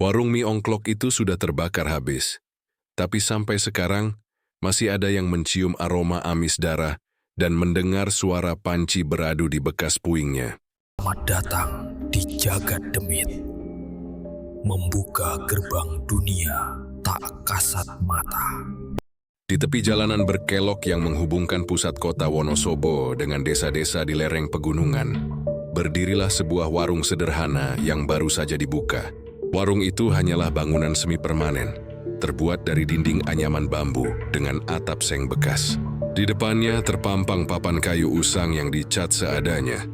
Warung mie ongklok itu sudah terbakar habis. Tapi sampai sekarang, masih ada yang mencium aroma amis darah dan mendengar suara panci beradu di bekas puingnya. Selamat datang di Jagat Demit. Membuka gerbang dunia tak kasat mata. Di tepi jalanan berkelok yang menghubungkan pusat kota Wonosobo dengan desa-desa di lereng pegunungan, berdirilah sebuah warung sederhana yang baru saja dibuka. Warung itu hanyalah bangunan semi permanen, terbuat dari dinding anyaman bambu dengan atap seng bekas. Di depannya terpampang papan kayu usang yang dicat seadanya.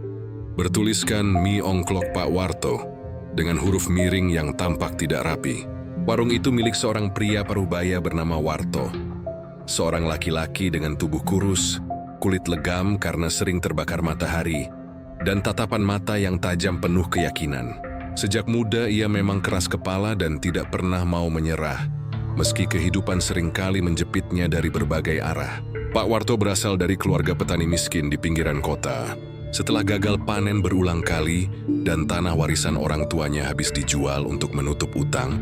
Bertuliskan Mie Ongklok Pak Warto dengan huruf miring yang tampak tidak rapi. Warung itu milik seorang pria parubaya bernama Warto. Seorang laki-laki dengan tubuh kurus, kulit legam karena sering terbakar matahari, dan tatapan mata yang tajam penuh keyakinan. Sejak muda ia memang keras kepala dan tidak pernah mau menyerah, meski kehidupan seringkali menjepitnya dari berbagai arah. Pak Warto berasal dari keluarga petani miskin di pinggiran kota. Setelah gagal panen berulang kali dan tanah warisan orang tuanya habis dijual untuk menutup utang,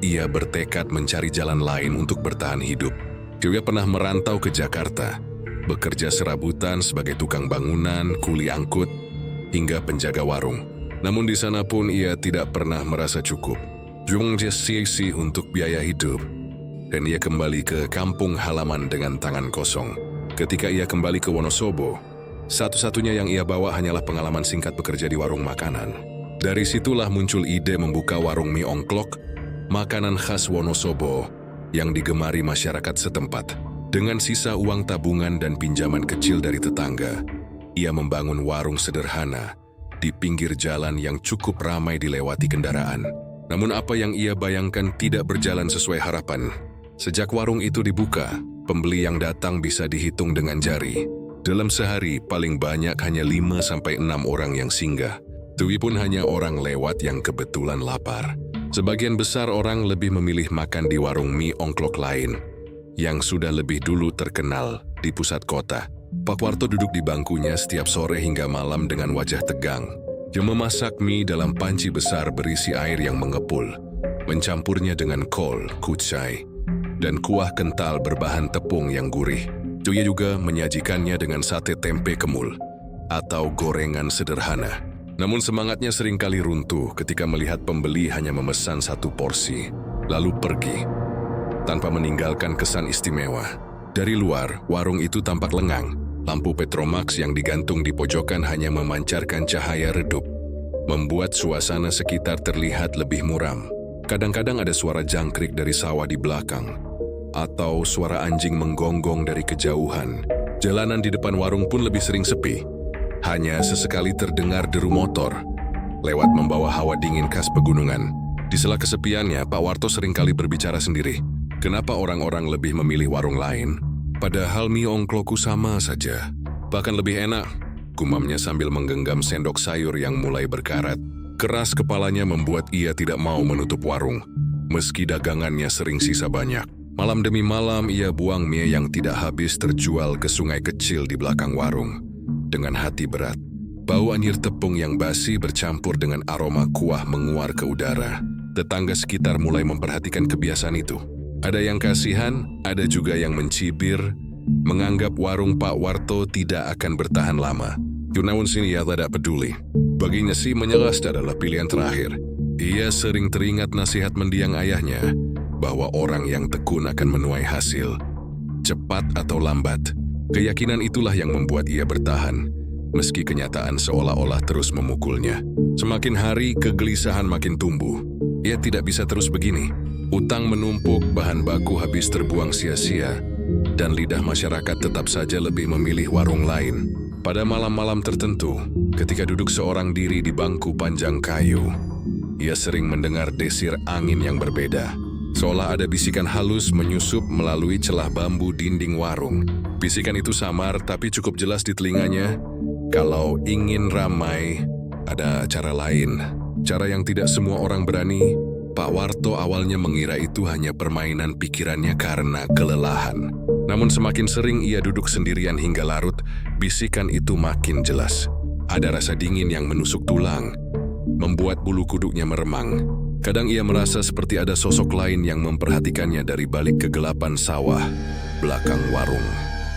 ia bertekad mencari jalan lain untuk bertahan hidup. Dia pernah merantau ke Jakarta, bekerja serabutan sebagai tukang bangunan, kuli angkut, hingga penjaga warung. Namun di sana pun ia tidak pernah merasa cukup. Dia sia-sia untuk biaya hidup, dan ia kembali ke kampung halaman dengan tangan kosong. Ketika ia kembali ke Wonosobo, satu-satunya yang ia bawa hanyalah pengalaman singkat bekerja di warung makanan. Dari situlah muncul ide membuka warung mie ongklok, makanan khas Wonosobo yang digemari masyarakat setempat. Dengan sisa uang tabungan dan pinjaman kecil dari tetangga, ia membangun warung sederhana di pinggir jalan yang cukup ramai dilewati kendaraan. Namun apa yang ia bayangkan tidak berjalan sesuai harapan. Sejak warung itu dibuka, pembeli yang datang bisa dihitung dengan jari. Dalam sehari, paling banyak hanya 5-6 orang yang singgah. Itu pun hanya orang lewat yang kebetulan lapar. Sebagian besar orang lebih memilih makan di warung mie ongklok lain, yang sudah lebih dulu terkenal di pusat kota. Pak Warto duduk di bangkunya setiap sore hingga malam dengan wajah tegang. Dia memasak mie dalam panci besar berisi air yang mengepul, mencampurnya dengan kol, kucai, dan kuah kental berbahan tepung yang gurih. Dia juga menyajikannya dengan sate tempe kemul atau gorengan sederhana. Namun semangatnya seringkali runtuh ketika melihat pembeli hanya memesan satu porsi, lalu pergi, tanpa meninggalkan kesan istimewa. Dari luar, warung itu tampak lengang. Lampu Petromax yang digantung di pojokan hanya memancarkan cahaya redup, membuat suasana sekitar terlihat lebih muram. Kadang-kadang ada suara jangkrik dari sawah di belakang, atau suara anjing menggonggong dari kejauhan. Jalanan di depan warung pun lebih sering sepi. Hanya sesekali terdengar deru motor, lewat membawa hawa dingin khas pegunungan. Di sela kesepiannya, Pak Warto seringkali berbicara sendiri. Kenapa orang-orang lebih memilih warung lain? Padahal mie ongklokku sama saja. Bahkan lebih enak, gumamnya sambil menggenggam sendok sayur yang mulai berkarat. Keras kepalanya membuat ia tidak mau menutup warung, meski dagangannya sering sisa banyak. Malam demi malam ia buang mie yang tidak habis terjual ke sungai kecil di belakang warung. Dengan hati berat, bau anyir tepung yang basi bercampur dengan aroma kuah menguar ke udara. Tetangga sekitar mulai memperhatikan kebiasaan itu. Ada yang kasihan, ada juga yang mencibir, menganggap warung Pak Warto tidak akan bertahan lama. Namun sini ia tidak peduli. Baginya sih menyerah adalah pilihan terakhir. Ia sering teringat nasihat mendiang ayahnya, bahwa orang yang tekun akan menuai hasil, cepat atau lambat. Keyakinan itulah yang membuat ia bertahan, meski kenyataan seolah-olah terus memukulnya. Semakin hari, kegelisahan makin tumbuh. Ia tidak bisa terus begini. Utang menumpuk, bahan baku habis terbuang sia-sia, dan lidah masyarakat tetap saja lebih memilih warung lain. Pada malam-malam tertentu, ketika duduk seorang diri di bangku panjang kayu, ia sering mendengar desir angin yang berbeda. Seolah ada bisikan halus menyusup melalui celah bambu dinding warung. Bisikan itu samar tapi cukup jelas di telinganya. Kalau ingin ramai, ada cara lain. Cara yang tidak semua orang berani. Pak Warto awalnya mengira itu hanya permainan pikirannya karena kelelahan. Namun semakin sering ia duduk sendirian hingga larut, bisikan itu makin jelas. Ada rasa dingin yang menusuk tulang, membuat bulu kuduknya meremang. Kadang ia merasa seperti ada sosok lain yang memperhatikannya dari balik kegelapan sawah belakang warung.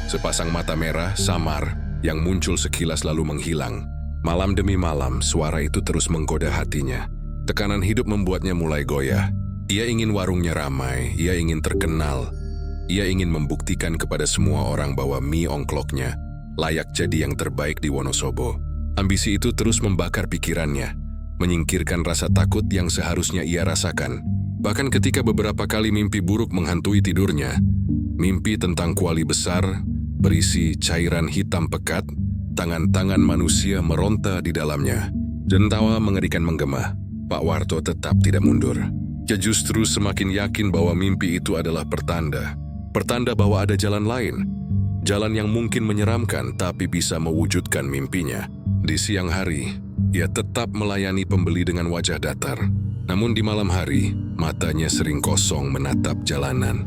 Sepasang mata merah, samar, yang muncul sekilas lalu menghilang. Malam demi malam, suara itu terus menggoda hatinya. Tekanan hidup membuatnya mulai goyah. Ia ingin warungnya ramai, ia ingin terkenal. Ia ingin membuktikan kepada semua orang bahwa mie ongkloknya layak jadi yang terbaik di Wonosobo. Ambisi itu terus membakar pikirannya, menyingkirkan rasa takut yang seharusnya ia rasakan. Bahkan ketika beberapa kali mimpi buruk menghantui tidurnya, mimpi tentang kuali besar, berisi cairan hitam pekat, tangan-tangan manusia meronta di dalamnya. Jentawa mengerikan menggema, Pak Warto tetap tidak mundur. Ia justru semakin yakin bahwa mimpi itu adalah pertanda. Pertanda bahwa ada jalan lain. Jalan yang mungkin menyeramkan tapi bisa mewujudkan mimpinya. Di siang hari, ia tetap melayani pembeli dengan wajah datar. Namun di malam hari, matanya sering kosong menatap jalanan.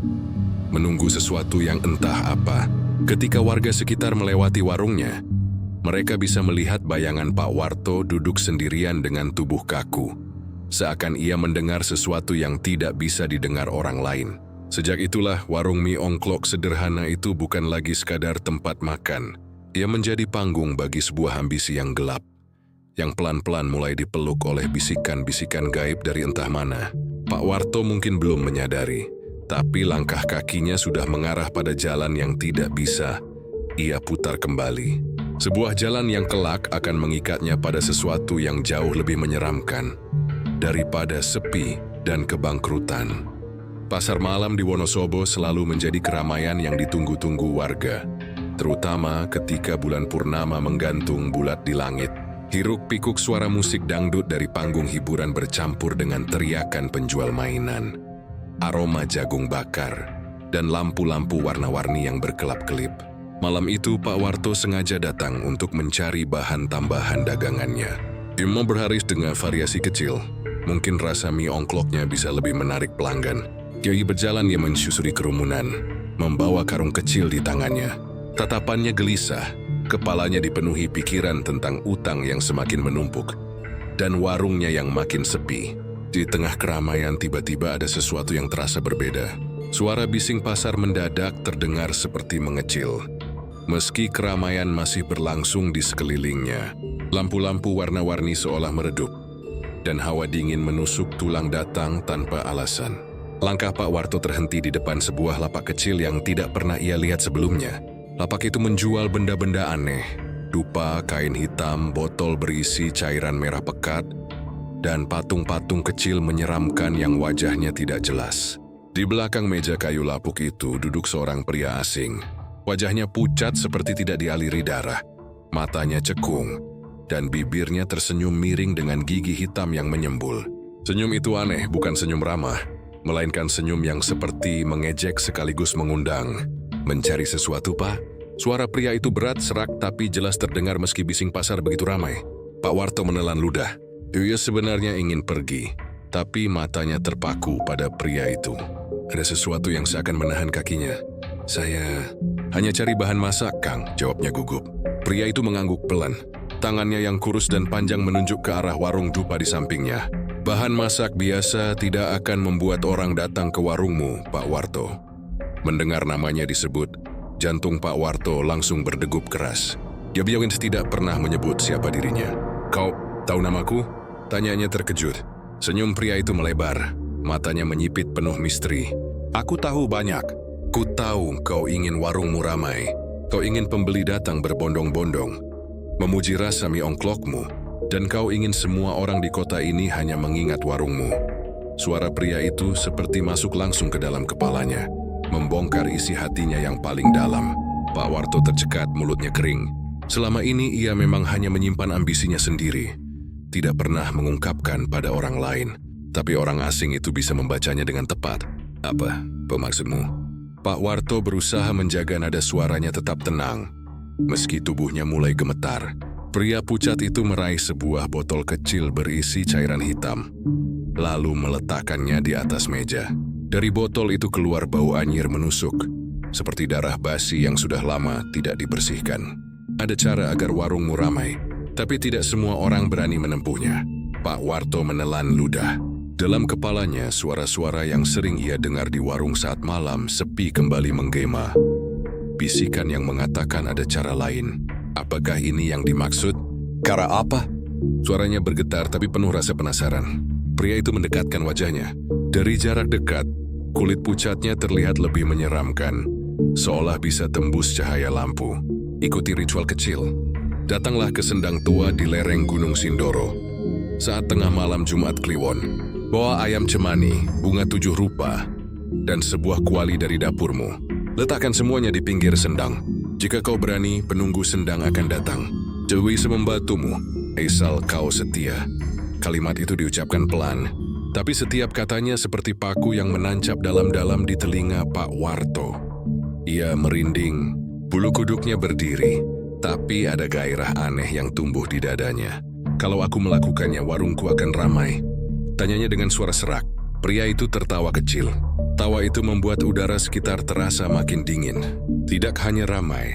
Menunggu sesuatu yang entah apa. Ketika warga sekitar melewati warungnya, mereka bisa melihat bayangan Pak Warto duduk sendirian dengan tubuh kaku. Seakan ia mendengar sesuatu yang tidak bisa didengar orang lain. Sejak itulah warung mie ongklok sederhana itu bukan lagi sekadar tempat makan. Ia menjadi panggung bagi sebuah ambisi yang gelap, yang pelan-pelan mulai dipeluk oleh bisikan-bisikan gaib dari entah mana. Pak Warto mungkin belum menyadari, tapi langkah kakinya sudah mengarah pada jalan yang tidak bisa ia putar kembali. Sebuah jalan yang kelak akan mengikatnya pada sesuatu yang jauh lebih menyeramkan daripada sepi dan kebangkrutan. Pasar malam di Wonosobo selalu menjadi keramaian yang ditunggu-tunggu warga, terutama ketika bulan purnama menggantung bulat di langit. Hiruk-pikuk suara musik dangdut dari panggung hiburan bercampur dengan teriakan penjual mainan, aroma jagung bakar, dan lampu-lampu warna-warni yang berkelap-kelip. Malam itu Pak Warto sengaja datang untuk mencari bahan tambahan dagangannya. Ia mau berharis dengan variasi kecil. Mungkin rasa mie ongkloknya bisa lebih menarik pelanggan. Kiai berjalan ia mensusuri kerumunan, membawa karung kecil di tangannya. Tatapannya gelisah, kepalanya dipenuhi pikiran tentang utang yang semakin menumpuk, dan warungnya yang makin sepi. Di tengah keramaian tiba-tiba ada sesuatu yang terasa berbeda. Suara bising pasar mendadak terdengar seperti mengecil. Meski keramaian masih berlangsung di sekelilingnya, lampu-lampu warna-warni seolah meredup, dan hawa dingin menusuk tulang datang tanpa alasan. Langkah Pak Warto terhenti di depan sebuah lapak kecil yang tidak pernah ia lihat sebelumnya. Lapak itu menjual benda-benda aneh, dupa, kain hitam, botol berisi cairan merah pekat, dan patung-patung kecil menyeramkan yang wajahnya tidak jelas. Di belakang meja kayu lapuk itu duduk seorang pria asing. Wajahnya pucat seperti tidak dialiri darah, matanya cekung, dan bibirnya tersenyum miring dengan gigi hitam yang menyembul. Senyum itu aneh, bukan senyum ramah, melainkan senyum yang seperti mengejek sekaligus mengundang. Mencari sesuatu, Pak? Suara pria itu berat, serak, tapi jelas terdengar meski bising pasar begitu ramai. Pak Warto menelan ludah. Ia sebenarnya ingin pergi, tapi matanya terpaku pada pria itu. Ada sesuatu yang seakan menahan kakinya. Saya hanya cari bahan masak, Kang, jawabnya gugup. Pria itu mengangguk pelan. Tangannya yang kurus dan panjang menunjuk ke arah warung dupa di sampingnya. Bahan masak biasa tidak akan membuat orang datang ke warungmu, Pak Warto. Mendengar namanya disebut, jantung Pak Warto langsung berdegup keras. Dia tidak pernah menyebut siapa dirinya. Kau tahu namaku? Tanyanya terkejut. Senyum pria itu melebar, matanya menyipit penuh misteri. Aku tahu banyak. Ku tahu kau ingin warungmu ramai. Kau ingin pembeli datang berbondong-bondong, memuji rasa mie ongklokmu, dan kau ingin semua orang di kota ini hanya mengingat warungmu. Suara pria itu seperti masuk langsung ke dalam kepalanya, membongkar isi hatinya yang paling dalam. Pak Warto tercekat, mulutnya kering. Selama ini ia memang hanya menyimpan ambisinya sendiri, tidak pernah mengungkapkan pada orang lain. Tapi orang asing itu bisa membacanya dengan tepat. Apa maksudmu? Pak Warto berusaha menjaga nada suaranya tetap tenang, meski tubuhnya mulai gemetar. Pria pucat itu meraih sebuah botol kecil berisi cairan hitam, lalu meletakkannya di atas meja. Dari botol itu keluar bau anyir menusuk, seperti darah basi yang sudah lama tidak dibersihkan. Ada cara agar warungmu ramai, tapi tidak semua orang berani menempuhnya. Pak Warto menelan ludah. Dalam kepalanya, suara-suara yang sering ia dengar di warung saat malam sepi kembali menggema. Bisikan yang mengatakan ada cara lain. Apakah ini yang dimaksud? Cara apa? Suaranya bergetar tapi penuh rasa penasaran. Pria itu mendekatkan wajahnya. Dari jarak dekat, kulit pucatnya terlihat lebih menyeramkan, seolah bisa tembus cahaya lampu. Ikuti ritual kecil. Datanglah ke sendang tua di lereng Gunung Sindoro. Saat tengah malam Jumat Kliwon, bawa ayam cemani, bunga 7 rupa, dan sebuah kuali dari dapurmu. Letakkan semuanya di pinggir sendang. Jika kau berani, penunggu sendang akan datang. Dewi membantumu, asal kau setia. Kalimat itu diucapkan pelan, tapi setiap katanya seperti paku yang menancap dalam-dalam di telinga Pak Warto. Ia merinding, bulu kuduknya berdiri, tapi ada gairah aneh yang tumbuh di dadanya. Kalau aku melakukannya, warungku akan ramai. Tanyanya dengan suara serak. Pria itu tertawa kecil. Tawa itu membuat udara sekitar terasa makin dingin. Tidak hanya ramai,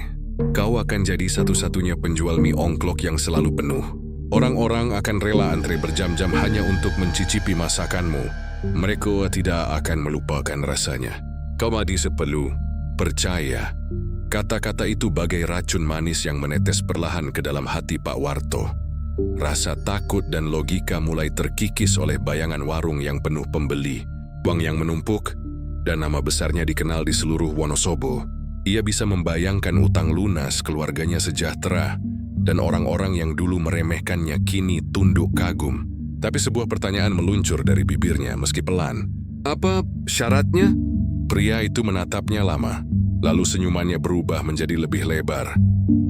kau akan jadi satu-satunya penjual mie ongklok yang selalu penuh. Orang-orang akan rela antre berjam-jam hanya untuk mencicipi masakanmu. Mereka tidak akan melupakan rasanya. Kau mati sepelu, percaya. Kata-kata itu bagai racun manis yang menetes perlahan ke dalam hati Pak Warto. Rasa takut dan logika mulai terkikis oleh bayangan warung yang penuh pembeli, uang yang menumpuk, dan nama besarnya dikenal di seluruh Wonosobo. Ia bisa membayangkan utang lunas, keluarganya sejahtera, dan orang-orang yang dulu meremehkannya kini tunduk kagum. Tapi sebuah pertanyaan meluncur dari bibirnya meski pelan. Apa syaratnya? Pria itu menatapnya lama. Lalu senyumannya berubah menjadi lebih lebar,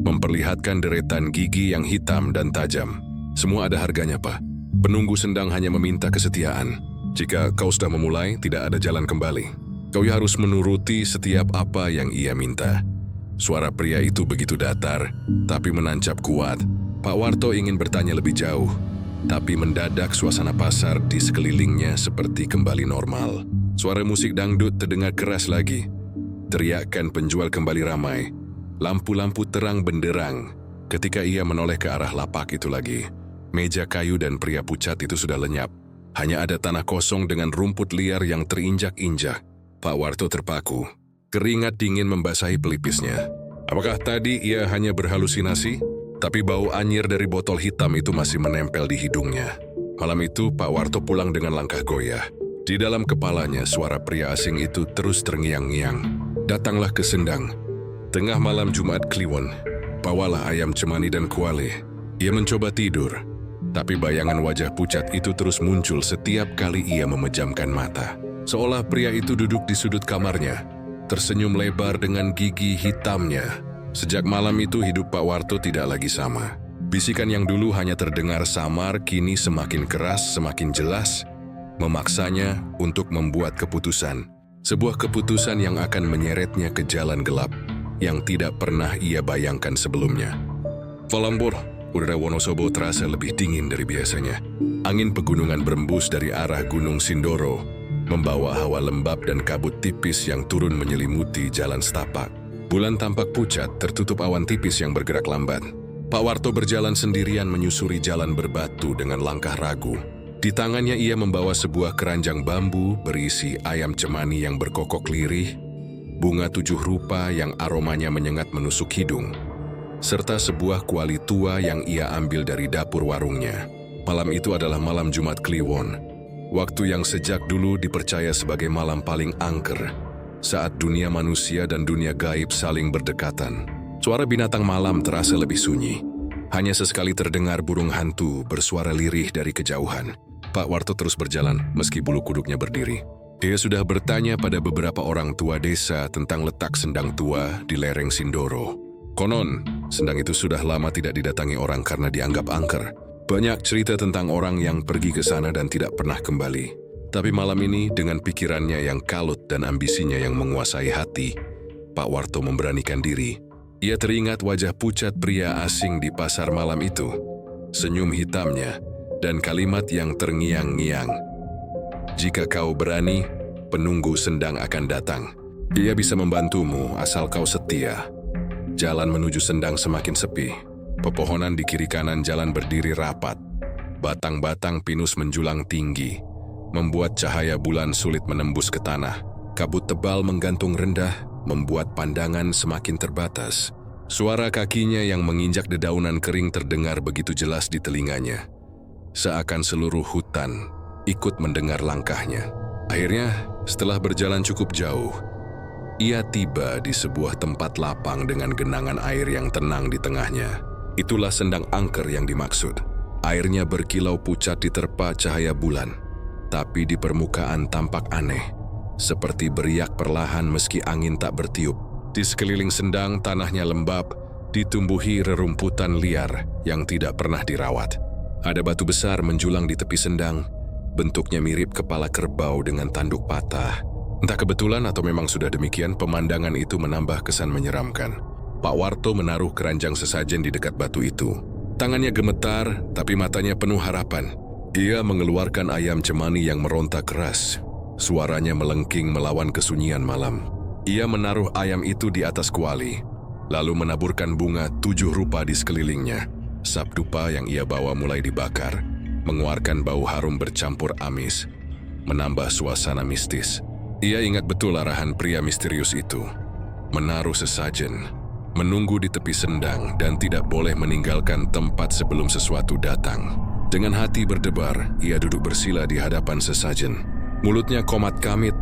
memperlihatkan deretan gigi yang hitam dan tajam. Semua ada harganya, Pak. Penunggu sendang hanya meminta kesetiaan. Jika kau sudah memulai, tidak ada jalan kembali. Kau harus menuruti setiap apa yang ia minta. Suara pria itu begitu datar, tapi menancap kuat. Pak Warto ingin bertanya lebih jauh, tapi mendadak suasana pasar di sekelilingnya seperti kembali normal. Suara musik dangdut terdengar keras lagi. Teriakan penjual kembali ramai. Lampu-lampu terang benderang. Ketika ia menoleh ke arah lapak itu lagi, meja kayu dan pria pucat itu sudah lenyap. Hanya ada tanah kosong dengan rumput liar yang terinjak-injak. Pak Warto terpaku. Keringat dingin membasahi pelipisnya. Apakah tadi ia hanya berhalusinasi? Tapi bau anyir dari botol hitam itu masih menempel di hidungnya. Malam itu Pak Warto pulang dengan langkah goyah. Di dalam kepalanya suara pria asing itu terus terngiang-ngiang. Datanglah ke sendang. Tengah malam Jumat Kliwon, bawalah ayam cemani dan kuali. Ia mencoba tidur, tapi bayangan wajah pucat itu terus muncul setiap kali ia memejamkan mata. Seolah pria itu duduk di sudut kamarnya, tersenyum lebar dengan gigi hitamnya. Sejak malam itu hidup Pak Warto tidak lagi sama. Bisikan yang dulu hanya terdengar samar kini semakin keras, semakin jelas, memaksanya untuk membuat keputusan. Sebuah keputusan yang akan menyeretnya ke jalan gelap yang tidak pernah ia bayangkan sebelumnya. Falambur, udara Wonosobo terasa lebih dingin dari biasanya. Angin pegunungan berembus dari arah Gunung Sindoro, membawa hawa lembab dan kabut tipis yang turun menyelimuti jalan setapak. Bulan tampak pucat, tertutup awan tipis yang bergerak lambat. Pak Warto berjalan sendirian menyusuri jalan berbatu dengan langkah ragu. Di tangannya ia membawa sebuah keranjang bambu berisi ayam cemani yang berkokok lirih, bunga 7 rupa yang aromanya menyengat menusuk hidung, serta sebuah kuali tua yang ia ambil dari dapur warungnya. Malam itu adalah malam Jumat Kliwon, waktu yang sejak dulu dipercaya sebagai malam paling angker, saat dunia manusia dan dunia gaib saling berdekatan. Suara binatang malam terasa lebih sunyi. Hanya sesekali terdengar burung hantu bersuara lirih dari kejauhan. Pak Warto terus berjalan meski bulu kuduknya berdiri. Dia sudah bertanya pada beberapa orang tua desa tentang letak sendang tua di lereng Sindoro. Konon, sendang itu sudah lama tidak didatangi orang karena dianggap angker. Banyak cerita tentang orang yang pergi ke sana dan tidak pernah kembali. Tapi malam ini, dengan pikirannya yang kalut dan ambisinya yang menguasai hati, Pak Warto memberanikan diri. Ia teringat wajah pucat pria asing di pasar malam itu, senyum hitamnya, dan kalimat yang terngiang-ngiang. Jika kau berani, penunggu sendang akan datang. Dia bisa membantumu asal kau setia. Jalan menuju sendang semakin sepi. Pepohonan di kiri kanan jalan berdiri rapat. Batang-batang pinus menjulang tinggi. membuat cahaya bulan sulit menembus ke tanah. Kabut tebal menggantung rendah, membuat pandangan semakin terbatas. Suara kakinya yang menginjak dedaunan kering terdengar begitu jelas di telinganya. Seakan seluruh hutan ikut mendengar langkahnya. Akhirnya, setelah berjalan cukup jauh, ia tiba di sebuah tempat lapang dengan genangan air yang tenang di tengahnya. Itulah sendang angker yang dimaksud. Airnya berkilau pucat diterpa cahaya bulan, tapi di permukaan tampak aneh, seperti beriak perlahan meski angin tak bertiup. Di sekeliling sendang tanahnya lembab, ditumbuhi rerumputan liar yang tidak pernah dirawat. Ada batu besar menjulang di tepi sendang, bentuknya mirip kepala kerbau dengan tanduk patah. Entah kebetulan atau memang sudah demikian, pemandangan itu menambah kesan menyeramkan. Pak Warto menaruh keranjang sesajen di dekat batu itu. Tangannya gemetar, tapi matanya penuh harapan. Ia mengeluarkan ayam cemani yang meronta keras. Suaranya melengking melawan kesunyian malam. Ia menaruh ayam itu di atas kuali, lalu menaburkan bunga 7 rupa di sekelilingnya. Sap dupa yang ia bawa mulai dibakar, mengeluarkan bau harum bercampur amis, menambah suasana mistis. Ia ingat betul arahan pria misterius itu. Menaruh sesajen, menunggu di tepi sendang, dan tidak boleh meninggalkan tempat sebelum sesuatu datang. Dengan hati berdebar, ia duduk bersila di hadapan sesajen. Mulutnya komat kamit,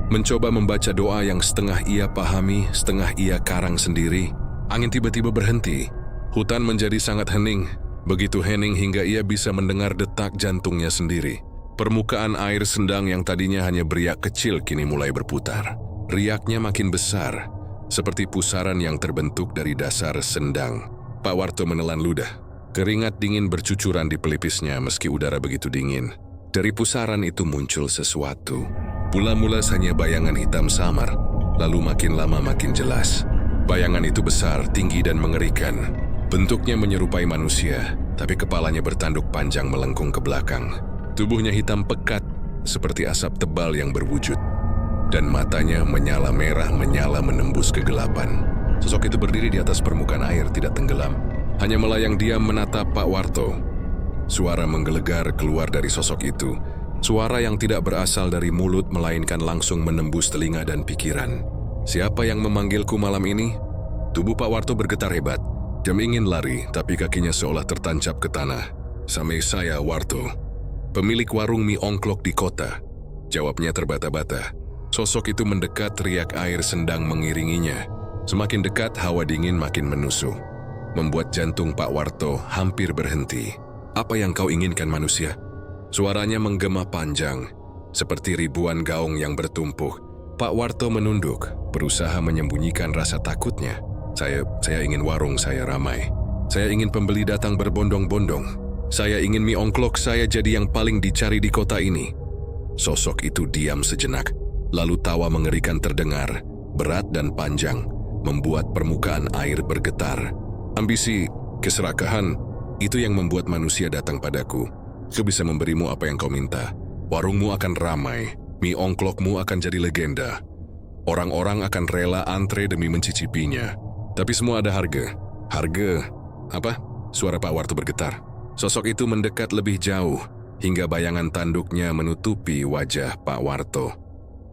mencoba membaca doa yang setengah ia pahami, setengah ia karang sendiri. Angin tiba-tiba berhenti. Hutan menjadi sangat hening, begitu hening hingga ia bisa mendengar detak jantungnya sendiri. Permukaan air sendang yang tadinya hanya beriak kecil kini mulai berputar. Riaknya makin besar, seperti pusaran yang terbentuk dari dasar sendang. Pak Warto menelan ludah. Keringat dingin bercucuran di pelipisnya meski udara begitu dingin. Dari pusaran itu muncul sesuatu. Mula-mula hanya bayangan hitam samar, lalu makin lama makin jelas. Bayangan itu besar, tinggi dan mengerikan. Bentuknya menyerupai manusia, tapi kepalanya bertanduk panjang melengkung ke belakang. Tubuhnya hitam pekat, seperti asap tebal yang berwujud. Dan matanya menyala merah, menyala menembus kegelapan. Sosok itu berdiri di atas permukaan air, tidak tenggelam. Hanya melayang diam menatap Pak Warto. Suara menggelegar keluar dari sosok itu. Suara yang tidak berasal dari mulut, melainkan langsung menembus telinga dan pikiran. Siapa yang memanggilku malam ini? Tubuh Pak Warto bergetar hebat. Dia ingin lari, tapi kakinya seolah tertancap ke tanah. Sampai saya, Warto. Pemilik warung mie ongklok di kota. Jawabnya terbata-bata. Sosok itu mendekat, riak air sendang mengiringinya. Semakin dekat, hawa dingin makin menusuk, membuat jantung Pak Warto hampir berhenti. Apa yang kau inginkan, manusia? Suaranya menggema panjang, seperti ribuan gaung yang bertumpuk. Pak Warto menunduk, berusaha menyembunyikan rasa takutnya. Saya ingin warung saya ramai. Saya ingin pembeli datang berbondong-bondong. Saya ingin mie ongklok saya jadi yang paling dicari di kota ini. Sosok itu diam sejenak, lalu tawa mengerikan terdengar, berat dan panjang, membuat permukaan air bergetar. Ambisi, keserakahan, itu yang membuat manusia datang padaku. Aku bisa memberimu apa yang kau minta. Warungmu akan ramai, mie ongklokmu akan jadi legenda. Orang-orang akan rela antre demi mencicipinya. Tapi semua ada harga. Harga? Apa? Suara Pak Warto bergetar. Sosok itu mendekat lebih jauh, hingga bayangan tanduknya menutupi wajah Pak Warto.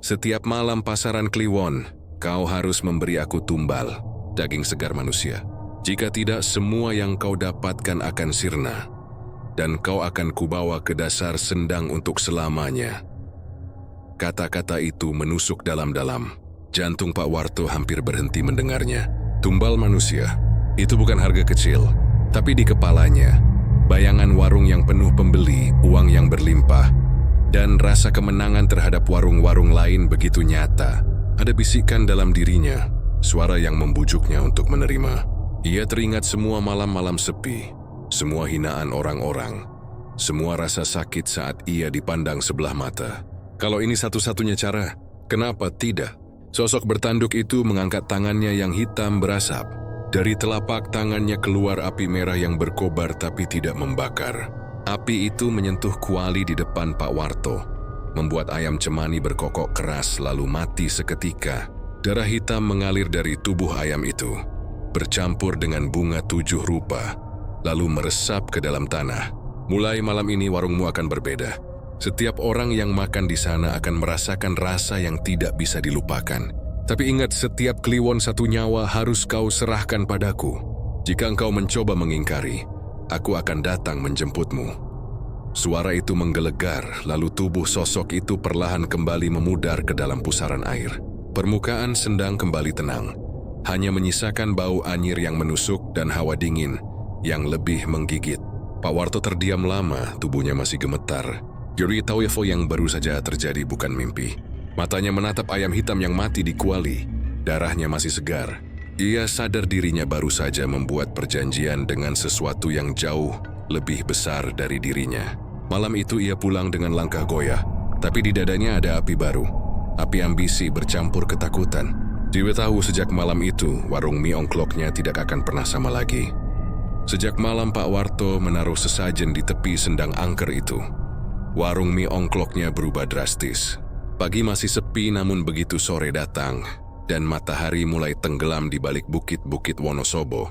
Setiap malam pasaran Kliwon, kau harus memberi aku tumbal, daging segar manusia. Jika tidak, semua yang kau dapatkan akan sirna, dan kau akan kubawa ke dasar sendang untuk selamanya. Kata-kata itu menusuk dalam-dalam. Jantung Pak Warto hampir berhenti mendengarnya. Tumbal manusia, itu bukan harga kecil, tapi di kepalanya, bayangan warung yang penuh pembeli, uang yang berlimpah, dan rasa kemenangan terhadap warung-warung lain begitu nyata. Ada bisikan dalam dirinya, suara yang membujuknya untuk menerima. Ia teringat semua malam-malam sepi, semua hinaan orang-orang, semua rasa sakit saat ia dipandang sebelah mata. Kalau ini satu-satunya cara, kenapa tidak? Sosok bertanduk itu mengangkat tangannya yang hitam berasap. Dari telapak tangannya keluar api merah yang berkobar tapi tidak membakar. Api itu menyentuh kuali di depan Pak Warto, membuat ayam cemani berkokok keras lalu mati seketika. Darah hitam mengalir dari tubuh ayam itu, bercampur dengan bunga 7 rupa, lalu meresap ke dalam tanah. Mulai malam ini warungmu akan berbeda. Setiap orang yang makan di sana akan merasakan rasa yang tidak bisa dilupakan. Tapi ingat, setiap kliwon satu nyawa harus kau serahkan padaku. Jika engkau mencoba mengingkari, aku akan datang menjemputmu." Suara itu menggelegar, lalu tubuh sosok itu perlahan kembali memudar ke dalam pusaran air. Permukaan sendang kembali tenang, hanya menyisakan bau anyir yang menusuk dan hawa dingin yang lebih menggigit. Pak Warto terdiam lama, tubuhnya masih gemetar. Yuri tahu info yang baru saja terjadi bukan mimpi. Matanya menatap ayam hitam yang mati di kuali. Darahnya masih segar. Ia sadar dirinya baru saja membuat perjanjian dengan sesuatu yang jauh lebih besar dari dirinya. Malam itu ia pulang dengan langkah goyah, tapi di dadanya ada api baru. Api ambisi bercampur ketakutan. Dia tahu sejak malam itu, warung mie ongkloknya tidak akan pernah sama lagi. Sejak malam Pak Warto menaruh sesajen di tepi sendang angker itu. Warung mie ongkloknya berubah drastis. Pagi masih sepi, namun begitu sore datang dan matahari mulai tenggelam di balik bukit-bukit Wonosobo,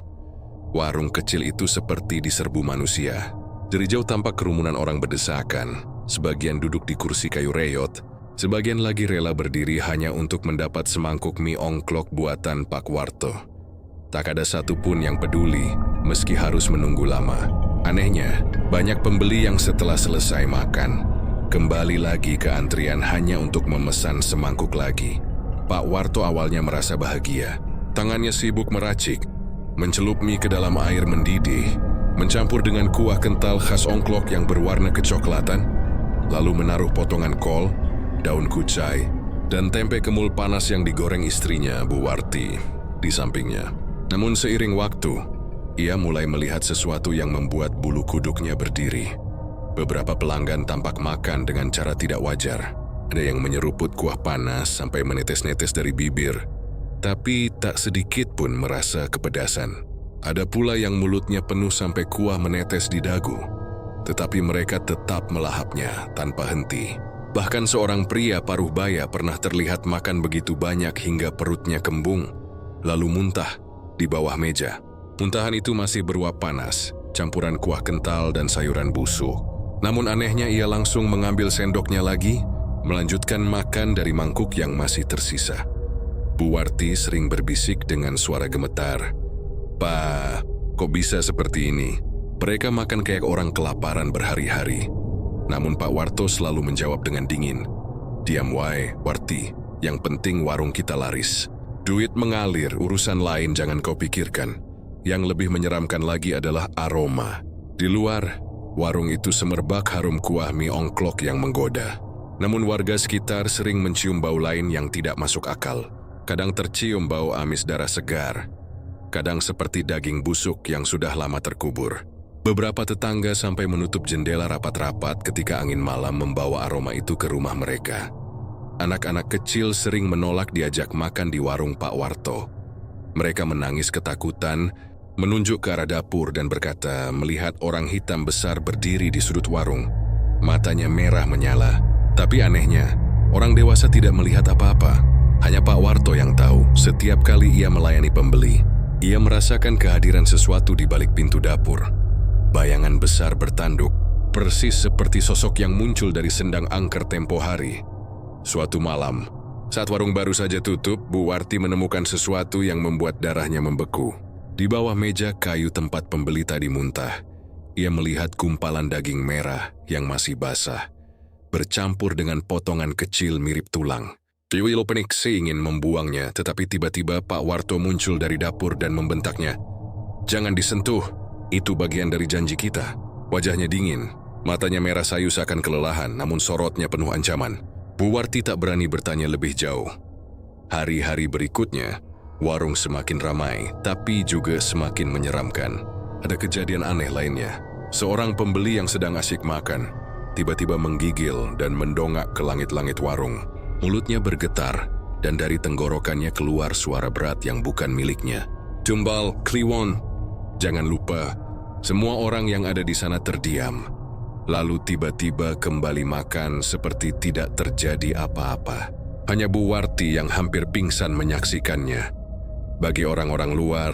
warung kecil itu seperti diserbu manusia. Dari jauh tampak kerumunan orang berdesakan. Sebagian duduk di kursi kayu reyot, sebagian lagi rela berdiri hanya untuk mendapat semangkuk mie ongklok buatan Pak Warto. Tak ada satupun yang peduli, meski harus menunggu lama. Anehnya, banyak pembeli yang setelah selesai makan, kembali lagi ke antrian hanya untuk memesan semangkuk lagi. Pak Warto awalnya merasa bahagia. Tangannya sibuk meracik, mencelup mie ke dalam air mendidih, mencampur dengan kuah kental khas ongklok yang berwarna kecoklatan, lalu menaruh potongan kol, daun kucai, dan tempe kemul panas yang digoreng istrinya, Bu Warti, di sampingnya. Namun seiring waktu, ia mulai melihat sesuatu yang membuat bulu kuduknya berdiri. Beberapa pelanggan tampak makan dengan cara tidak wajar. Ada yang menyeruput kuah panas sampai menetes-netes dari bibir, tapi tak sedikit pun merasa kepedasan. Ada pula yang mulutnya penuh sampai kuah menetes di dagu, tetapi mereka tetap melahapnya tanpa henti. Bahkan seorang pria paruh baya pernah terlihat makan begitu banyak hingga perutnya kembung, lalu muntah di bawah meja. Muntahan itu masih beruap panas, campuran kuah kental dan sayuran busuk. Namun anehnya ia langsung mengambil sendoknya lagi, melanjutkan makan dari mangkuk yang masih tersisa. Bu Warti sering berbisik dengan suara gemetar, "Pak, kok bisa seperti ini? Mereka makan kayak orang kelaparan berhari-hari." Namun Pak Warto selalu menjawab dengan dingin, "Diam wae, Warti, yang penting warung kita laris. Duit mengalir, urusan lain jangan kau pikirkan." Yang lebih menyeramkan lagi adalah aroma. Di luar, warung itu semerbak harum kuah mie ongklok yang menggoda. Namun warga sekitar sering mencium bau lain yang tidak masuk akal. Kadang tercium bau amis darah segar, kadang seperti daging busuk yang sudah lama terkubur. Beberapa tetangga sampai menutup jendela rapat-rapat ketika angin malam membawa aroma itu ke rumah mereka. Anak-anak kecil sering menolak diajak makan di warung Pak Warto. Mereka menangis ketakutan, menunjuk ke arah dapur dan berkata melihat orang hitam besar berdiri di sudut warung. Matanya merah menyala. Tapi anehnya, orang dewasa tidak melihat apa-apa. Hanya Pak Warto yang tahu, setiap kali ia melayani pembeli, ia merasakan kehadiran sesuatu di balik pintu dapur. Bayangan besar bertanduk, persis seperti sosok yang muncul dari sendang angker tempo hari. Suatu malam, saat warung baru saja tutup, Bu Warti menemukan sesuatu yang membuat darahnya membeku. Di bawah meja kayu tempat pembeli tadi muntah, ia melihat gumpalan daging merah yang masih basah, bercampur dengan potongan kecil mirip tulang. Dewi Lopeniksi ingin membuangnya, tetapi tiba-tiba Pak Warto muncul dari dapur dan membentaknya, "Jangan disentuh, itu bagian dari janji kita." Wajahnya dingin, matanya merah sayu seakan kelelahan, namun sorotnya penuh ancaman. Bu Warti tak berani bertanya lebih jauh. Hari-hari berikutnya, warung semakin ramai, tapi juga semakin menyeramkan. Ada kejadian aneh lainnya. Seorang pembeli yang sedang asyik makan, tiba-tiba menggigil dan mendongak ke langit-langit warung. Mulutnya bergetar, dan dari tenggorokannya keluar suara berat yang bukan miliknya. "Tumbal, Kliwon." Jangan lupa, semua orang yang ada di sana terdiam. Lalu tiba-tiba kembali makan seperti tidak terjadi apa-apa. Hanya Bu Warti yang hampir pingsan menyaksikannya. Bagi orang-orang luar,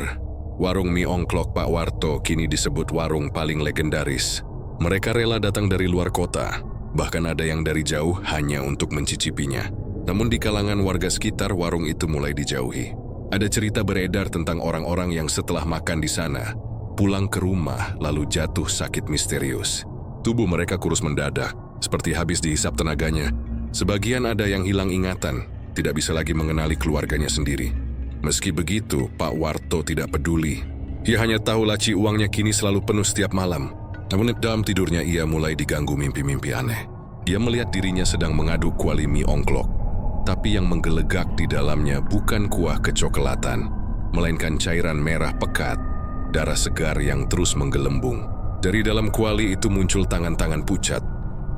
warung mie ongklok Pak Warto kini disebut warung paling legendaris. Mereka rela datang dari luar kota, Bahkan ada yang dari jauh hanya untuk mencicipinya. Namun di kalangan warga sekitar, warung itu mulai dijauhi. Ada cerita beredar tentang orang-orang yang setelah makan di sana, pulang ke rumah lalu jatuh sakit misterius. Tubuh mereka kurus mendadak, seperti habis dihisap tenaganya. Sebagian ada yang hilang ingatan, tidak bisa lagi mengenali keluarganya sendiri. Meski begitu, Pak Warto tidak peduli. Ia hanya tahu laci uangnya kini selalu penuh setiap malam. Namun dalam tidurnya ia mulai diganggu mimpi-mimpi aneh. Dia melihat dirinya sedang mengaduk kuali mie ongklok. Tapi yang menggelegak di dalamnya bukan kuah kecoklatan, melainkan cairan merah pekat, darah segar yang terus menggelembung. Dari dalam kuali itu muncul tangan-tangan pucat,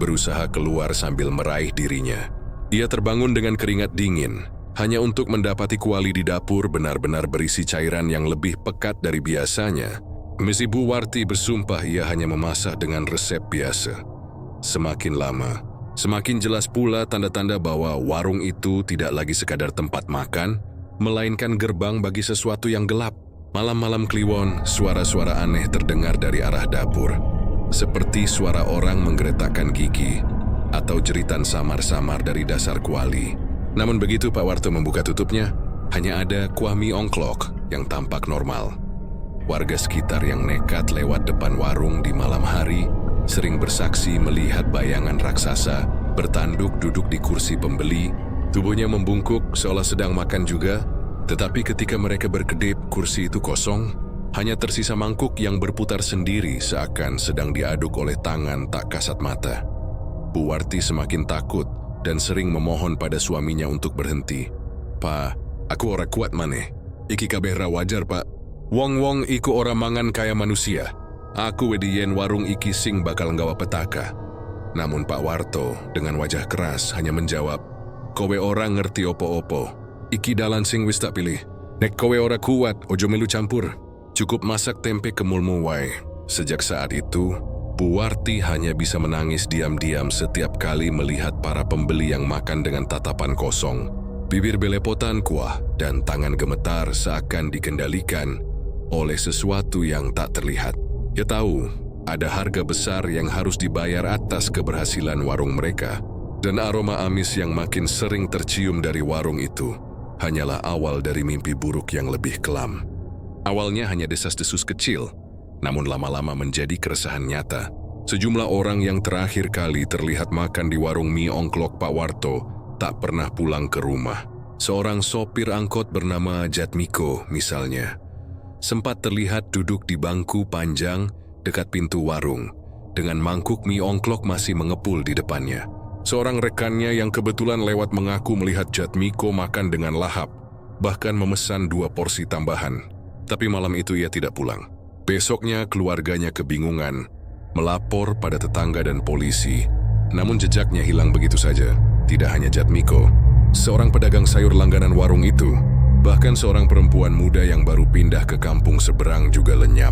berusaha keluar sambil meraih dirinya. Ia terbangun dengan keringat dingin, hanya untuk mendapati kuali di dapur benar-benar berisi cairan yang lebih pekat dari biasanya. Miss Ibu Warti bersumpah ia hanya memasak dengan resep biasa. Semakin lama, semakin jelas pula tanda-tanda bahwa warung itu tidak lagi sekadar tempat makan, melainkan gerbang bagi sesuatu yang gelap. Malam-malam kliwon, suara-suara aneh terdengar dari arah dapur. Seperti suara orang menggeretakkan gigi, atau jeritan samar-samar dari dasar kuali. Namun begitu Pak Warto membuka tutupnya, hanya ada kuah mie ongklok yang tampak normal. Warga sekitar yang nekat lewat depan warung di malam hari sering bersaksi melihat bayangan raksasa bertanduk duduk di kursi pembeli, tubuhnya membungkuk seolah sedang makan juga, tetapi ketika mereka berkedip kursi itu kosong, hanya tersisa mangkuk yang berputar sendiri seakan sedang diaduk oleh tangan tak kasat mata. Bu Warti semakin takut dan sering memohon pada suaminya untuk berhenti. "Pak, aku ora kuat maneh. Iki kabeh ra wajar, Pak. Wong-wong iku ora mangan kaya manusia. Aku wediyen warung iki sing bakal nggawa petaka." Namun Pak Warto dengan wajah keras hanya menjawab, "Kowe ora ngerti opo-opo. Iki dalan sing wis tak pilih. Nek kowe ora kuat, ojo melu campur. Cukup masak tempe kemulmu wae." Sejak saat itu, Bu Warti hanya bisa menangis diam-diam setiap kali melihat para pembeli yang makan dengan tatapan kosong. Bibir belepotan kuah dan tangan gemetar seakan dikendalikan oleh sesuatu yang tak terlihat. Ia tahu ada harga besar yang harus dibayar atas keberhasilan warung mereka, dan aroma amis yang makin sering tercium dari warung itu hanyalah awal dari mimpi buruk yang lebih kelam. Awalnya hanya desas-desus kecil, namun lama-lama menjadi keresahan nyata. Sejumlah orang yang terakhir kali terlihat makan di warung mie ongklok Pak Warto tak pernah pulang ke rumah. Seorang sopir angkot bernama Jatmiko misalnya, sempat terlihat duduk di bangku panjang dekat pintu warung, dengan mangkuk mie ongklok masih mengepul di depannya. Seorang rekannya yang kebetulan lewat mengaku melihat Jatmiko makan dengan lahap, bahkan memesan 2 porsi tambahan. Tapi malam itu ia tidak pulang. Besoknya keluarganya kebingungan, melapor pada tetangga dan polisi. Namun jejaknya hilang begitu saja. Tidak hanya Jatmiko, seorang pedagang sayur langganan warung itu, bahkan seorang perempuan muda yang baru pindah ke kampung seberang juga lenyap.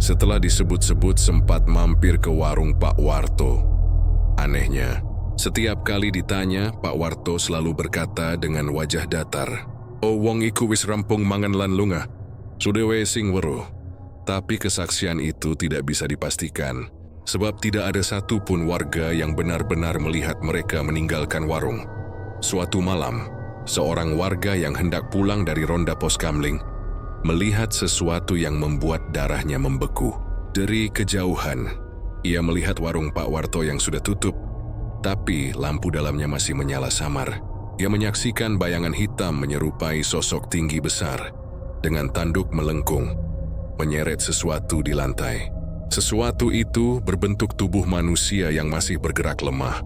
Setelah disebut-sebut sempat mampir ke warung Pak Warto. Anehnya, setiap kali ditanya, Pak Warto selalu berkata dengan wajah datar, "Oh, wong iku wis rampung mangan lan lunga. Sudewe sing weruh." Tapi kesaksian itu tidak bisa dipastikan, sebab tidak ada satupun warga yang benar-benar melihat mereka meninggalkan warung. Suatu malam, seorang warga yang hendak pulang dari ronda pos kamling melihat sesuatu yang membuat darahnya membeku. Dari kejauhan, ia melihat warung Pak Warto yang sudah tutup, tapi lampu dalamnya masih menyala samar. Ia menyaksikan bayangan hitam menyerupai sosok tinggi besar dengan tanduk melengkung, menyeret sesuatu di lantai. Sesuatu itu berbentuk tubuh manusia yang masih bergerak lemah.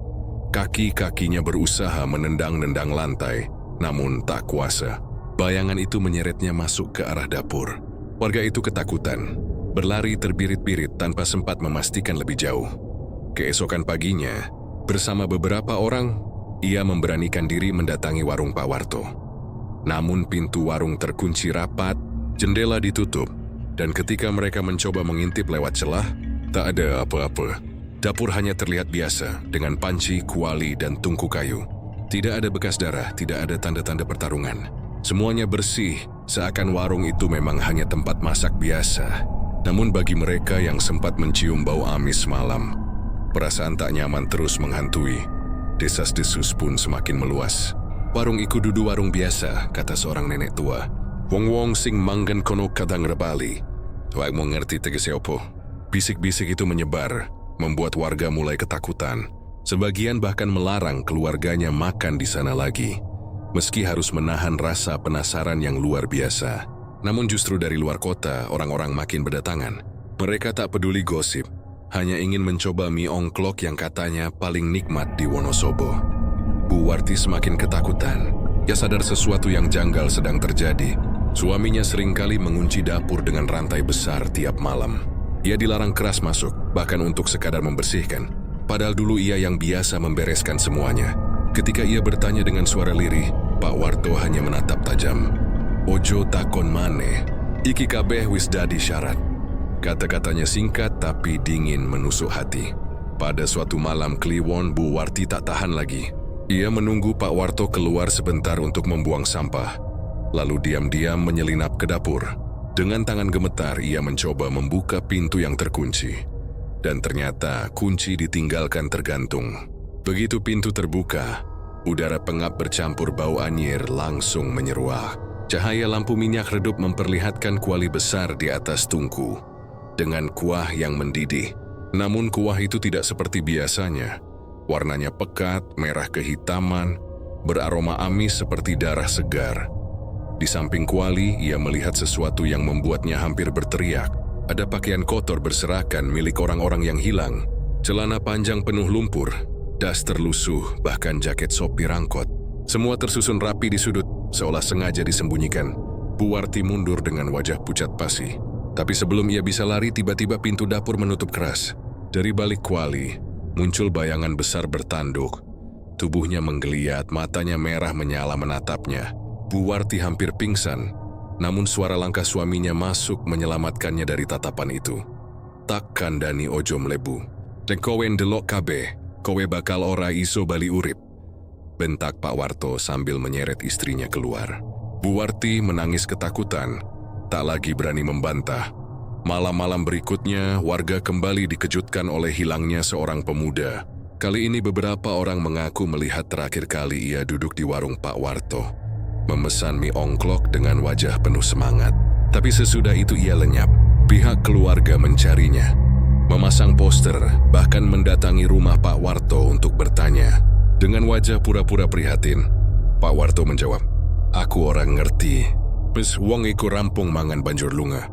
Kaki-kakinya berusaha menendang-nendang lantai, namun tak kuasa. Bayangan itu menyeretnya masuk ke arah dapur. Warga itu ketakutan, berlari terbirit-birit tanpa sempat memastikan lebih jauh. Keesokan paginya, bersama beberapa orang, ia memberanikan diri mendatangi warung Pak Warto. Namun pintu warung terkunci rapat, jendela ditutup, dan ketika mereka mencoba mengintip lewat celah, tak ada apa-apa. Dapur hanya terlihat biasa, dengan panci, kuali, dan tungku kayu. Tidak ada bekas darah, tidak ada tanda-tanda pertarungan. Semuanya bersih, seakan warung itu memang hanya tempat masak biasa. Namun bagi mereka yang sempat mencium bau amis malam, Perasaan tak nyaman terus menghantui. Desas-desus pun semakin meluas. "Warung iku dudu warung biasa," kata seorang nenek tua. "Wong-wong sing manggen kono kadang rebali." Wak mau ngerti tegese opo. Bisik-bisik itu menyebar, membuat warga mulai ketakutan. Sebagian bahkan melarang keluarganya makan di sana lagi, meski harus menahan rasa penasaran yang luar biasa. Namun justru dari luar kota, orang-orang makin berdatangan. Mereka tak peduli gosip, hanya ingin mencoba mie ongklok yang katanya paling nikmat di Wonosobo. Bu Warti semakin ketakutan. Ia sadar sesuatu yang janggal sedang terjadi. Suaminya seringkali mengunci dapur dengan rantai besar tiap malam. Ia dilarang keras masuk, bahkan untuk sekadar membersihkan. Padahal dulu ia yang biasa membereskan semuanya. Ketika ia bertanya dengan suara lirih, Pak Warto hanya menatap tajam. "Ojo takon maneh, iki kabeh wis dadi syarat." Kata-katanya singkat tapi dingin menusuk hati. Pada suatu malam kliwon, Bu Warti tak tahan lagi. Ia menunggu Pak Warto keluar sebentar untuk membuang sampah, lalu diam-diam menyelinap ke dapur. Dengan tangan gemetar, ia mencoba membuka pintu yang terkunci. Dan ternyata kunci ditinggalkan tergantung. Begitu pintu terbuka, udara pengap bercampur bau anyir langsung menyeruak. Cahaya lampu minyak redup memperlihatkan kuali besar di atas tungku, dengan kuah yang mendidih. Namun kuah itu tidak seperti biasanya. Warnanya pekat, merah kehitaman, beraroma amis seperti darah segar. Di samping kuali, ia melihat sesuatu yang membuatnya hampir berteriak. Ada pakaian kotor berserakan milik orang-orang yang hilang. Celana panjang penuh lumpur, daster lusuh, bahkan jaket sopir angkot. Semua tersusun rapi di sudut, seolah sengaja disembunyikan. Bu Warti mundur dengan wajah pucat pasi. Tapi sebelum ia bisa lari, tiba-tiba pintu dapur menutup keras. Dari balik kuali, muncul bayangan besar bertanduk. Tubuhnya menggeliat, matanya merah menyala menatapnya. Bu Warti hampir pingsan, namun suara langkah suaminya masuk menyelamatkannya dari tatapan itu. "Tak kandhani ojo mlebu. Nek kowe ndelok kabeh, kowe bakal ora iso bali urip," bentak Pak Warto sambil menyeret istrinya keluar. Bu Warti menangis ketakutan, tak lagi berani membantah. Malam-malam berikutnya, warga kembali dikejutkan oleh hilangnya seorang pemuda. Kali ini beberapa orang mengaku melihat terakhir kali ia duduk di warung Pak Warto, memesan mie ongklok dengan wajah penuh semangat. Tapi sesudah itu ia lenyap. Pihak keluarga mencarinya, memasang poster, bahkan mendatangi rumah Pak Warto untuk bertanya. Dengan wajah pura-pura prihatin, Pak Warto menjawab, "Aku orang ngerti, wis wong iku rampung mangan banjur lunga."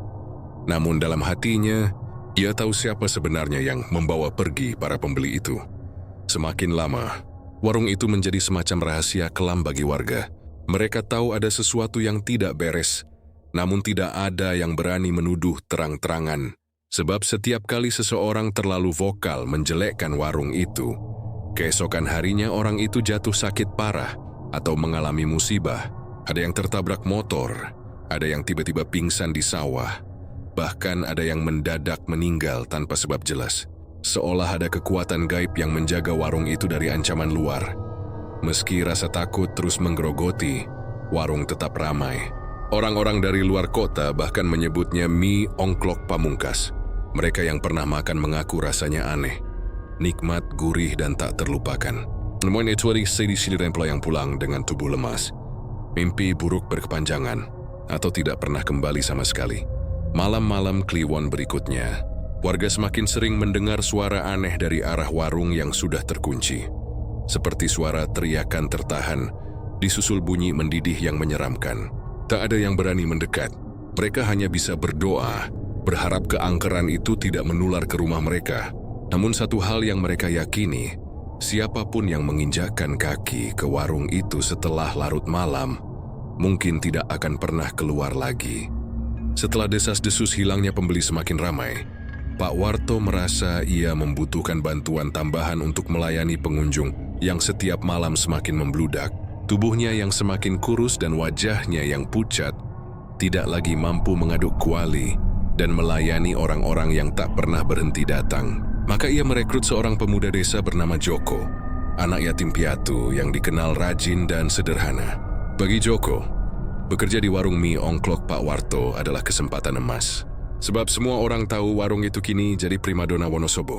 Namun dalam hatinya, ia tahu siapa sebenarnya yang membawa pergi para pembeli itu. Semakin lama, warung itu menjadi semacam rahasia kelam bagi warga. Mereka tahu ada sesuatu yang tidak beres, namun tidak ada yang berani menuduh terang-terangan. Sebab setiap kali seseorang terlalu vokal menjelekkan warung itu, keesokan harinya orang itu jatuh sakit parah atau mengalami musibah. Ada yang tertabrak motor, ada yang tiba-tiba pingsan di sawah, bahkan ada yang mendadak meninggal tanpa sebab jelas. Seolah ada kekuatan gaib yang menjaga warung itu dari ancaman luar. Meski rasa takut terus menggerogoti, warung tetap ramai. Orang-orang dari luar kota bahkan menyebutnya mie ongklok pamungkas. Mereka yang pernah makan mengaku rasanya aneh, nikmat, gurih, dan tak terlupakan. Namun itu di sini remplo yang pulang dengan tubuh lemas. Mimpi buruk berkepanjangan, atau tidak pernah kembali sama sekali. Malam-malam Kliwon berikutnya, warga semakin sering mendengar suara aneh dari arah warung yang sudah terkunci. Seperti suara teriakan tertahan, disusul bunyi mendidih yang menyeramkan. Tak ada yang berani mendekat. Mereka hanya bisa berdoa, berharap keangkeran itu tidak menular ke rumah mereka. Namun satu hal yang mereka yakini, siapapun yang menginjakkan kaki ke warung itu setelah larut malam, mungkin tidak akan pernah keluar lagi. Setelah desas-desus hilangnya pembeli semakin ramai, Pak Warto merasa ia membutuhkan bantuan tambahan untuk melayani pengunjung yang setiap malam semakin membludak. Tubuhnya yang semakin kurus dan wajahnya yang pucat tidak lagi mampu mengaduk kuali dan melayani orang-orang yang tak pernah berhenti datang. Maka ia merekrut seorang pemuda desa bernama Joko, anak yatim piatu yang dikenal rajin dan sederhana. Bagi Joko, bekerja di warung mie ongklok Pak Warto adalah kesempatan emas. Sebab semua orang tahu warung itu kini jadi primadona Wonosobo.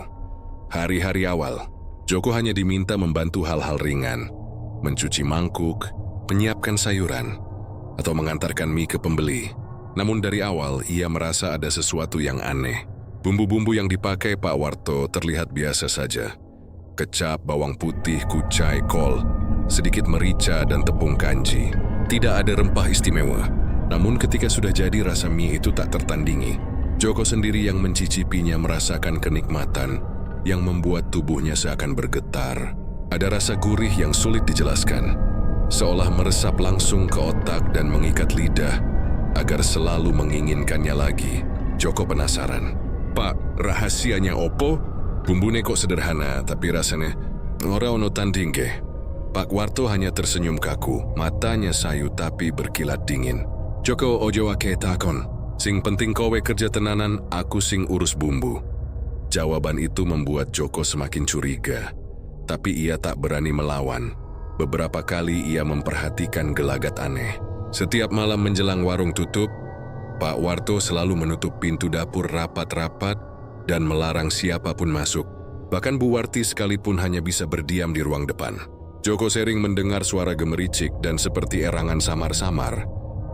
Hari-hari awal, Joko hanya diminta membantu hal-hal ringan, mencuci mangkuk, menyiapkan sayuran, atau mengantarkan mie ke pembeli. Namun dari awal, ia merasa ada sesuatu yang aneh. Bumbu-bumbu yang dipakai Pak Warto terlihat biasa saja. Kecap, bawang putih, kucai, kol, sedikit merica, dan tepung kanji. Tidak ada rempah istimewa. Namun ketika sudah jadi, rasa mie itu tak tertandingi. Joko sendiri yang mencicipinya merasakan kenikmatan yang membuat tubuhnya seakan bergetar. Ada rasa gurih yang sulit dijelaskan, seolah meresap langsung ke otak dan mengikat lidah agar selalu menginginkannya lagi. Joko penasaran. Pak, rahasianya opo? Bumbune kok sederhana, tapi rasanya ora ono tandingke. Pak Warto hanya tersenyum kaku, matanya sayu tapi berkilat dingin. Joko ojo wake takon, sing penting kowe kerja tenanan, aku sing urus bumbu. Jawaban itu membuat Joko semakin curiga, tapi ia tak berani melawan. Beberapa kali ia memperhatikan gelagat aneh. Setiap malam menjelang warung tutup, Pak Warto selalu menutup pintu dapur rapat-rapat dan melarang siapapun masuk. Bahkan Bu Warti sekalipun hanya bisa berdiam di ruang depan. Joko sering mendengar suara gemericik dan seperti erangan samar-samar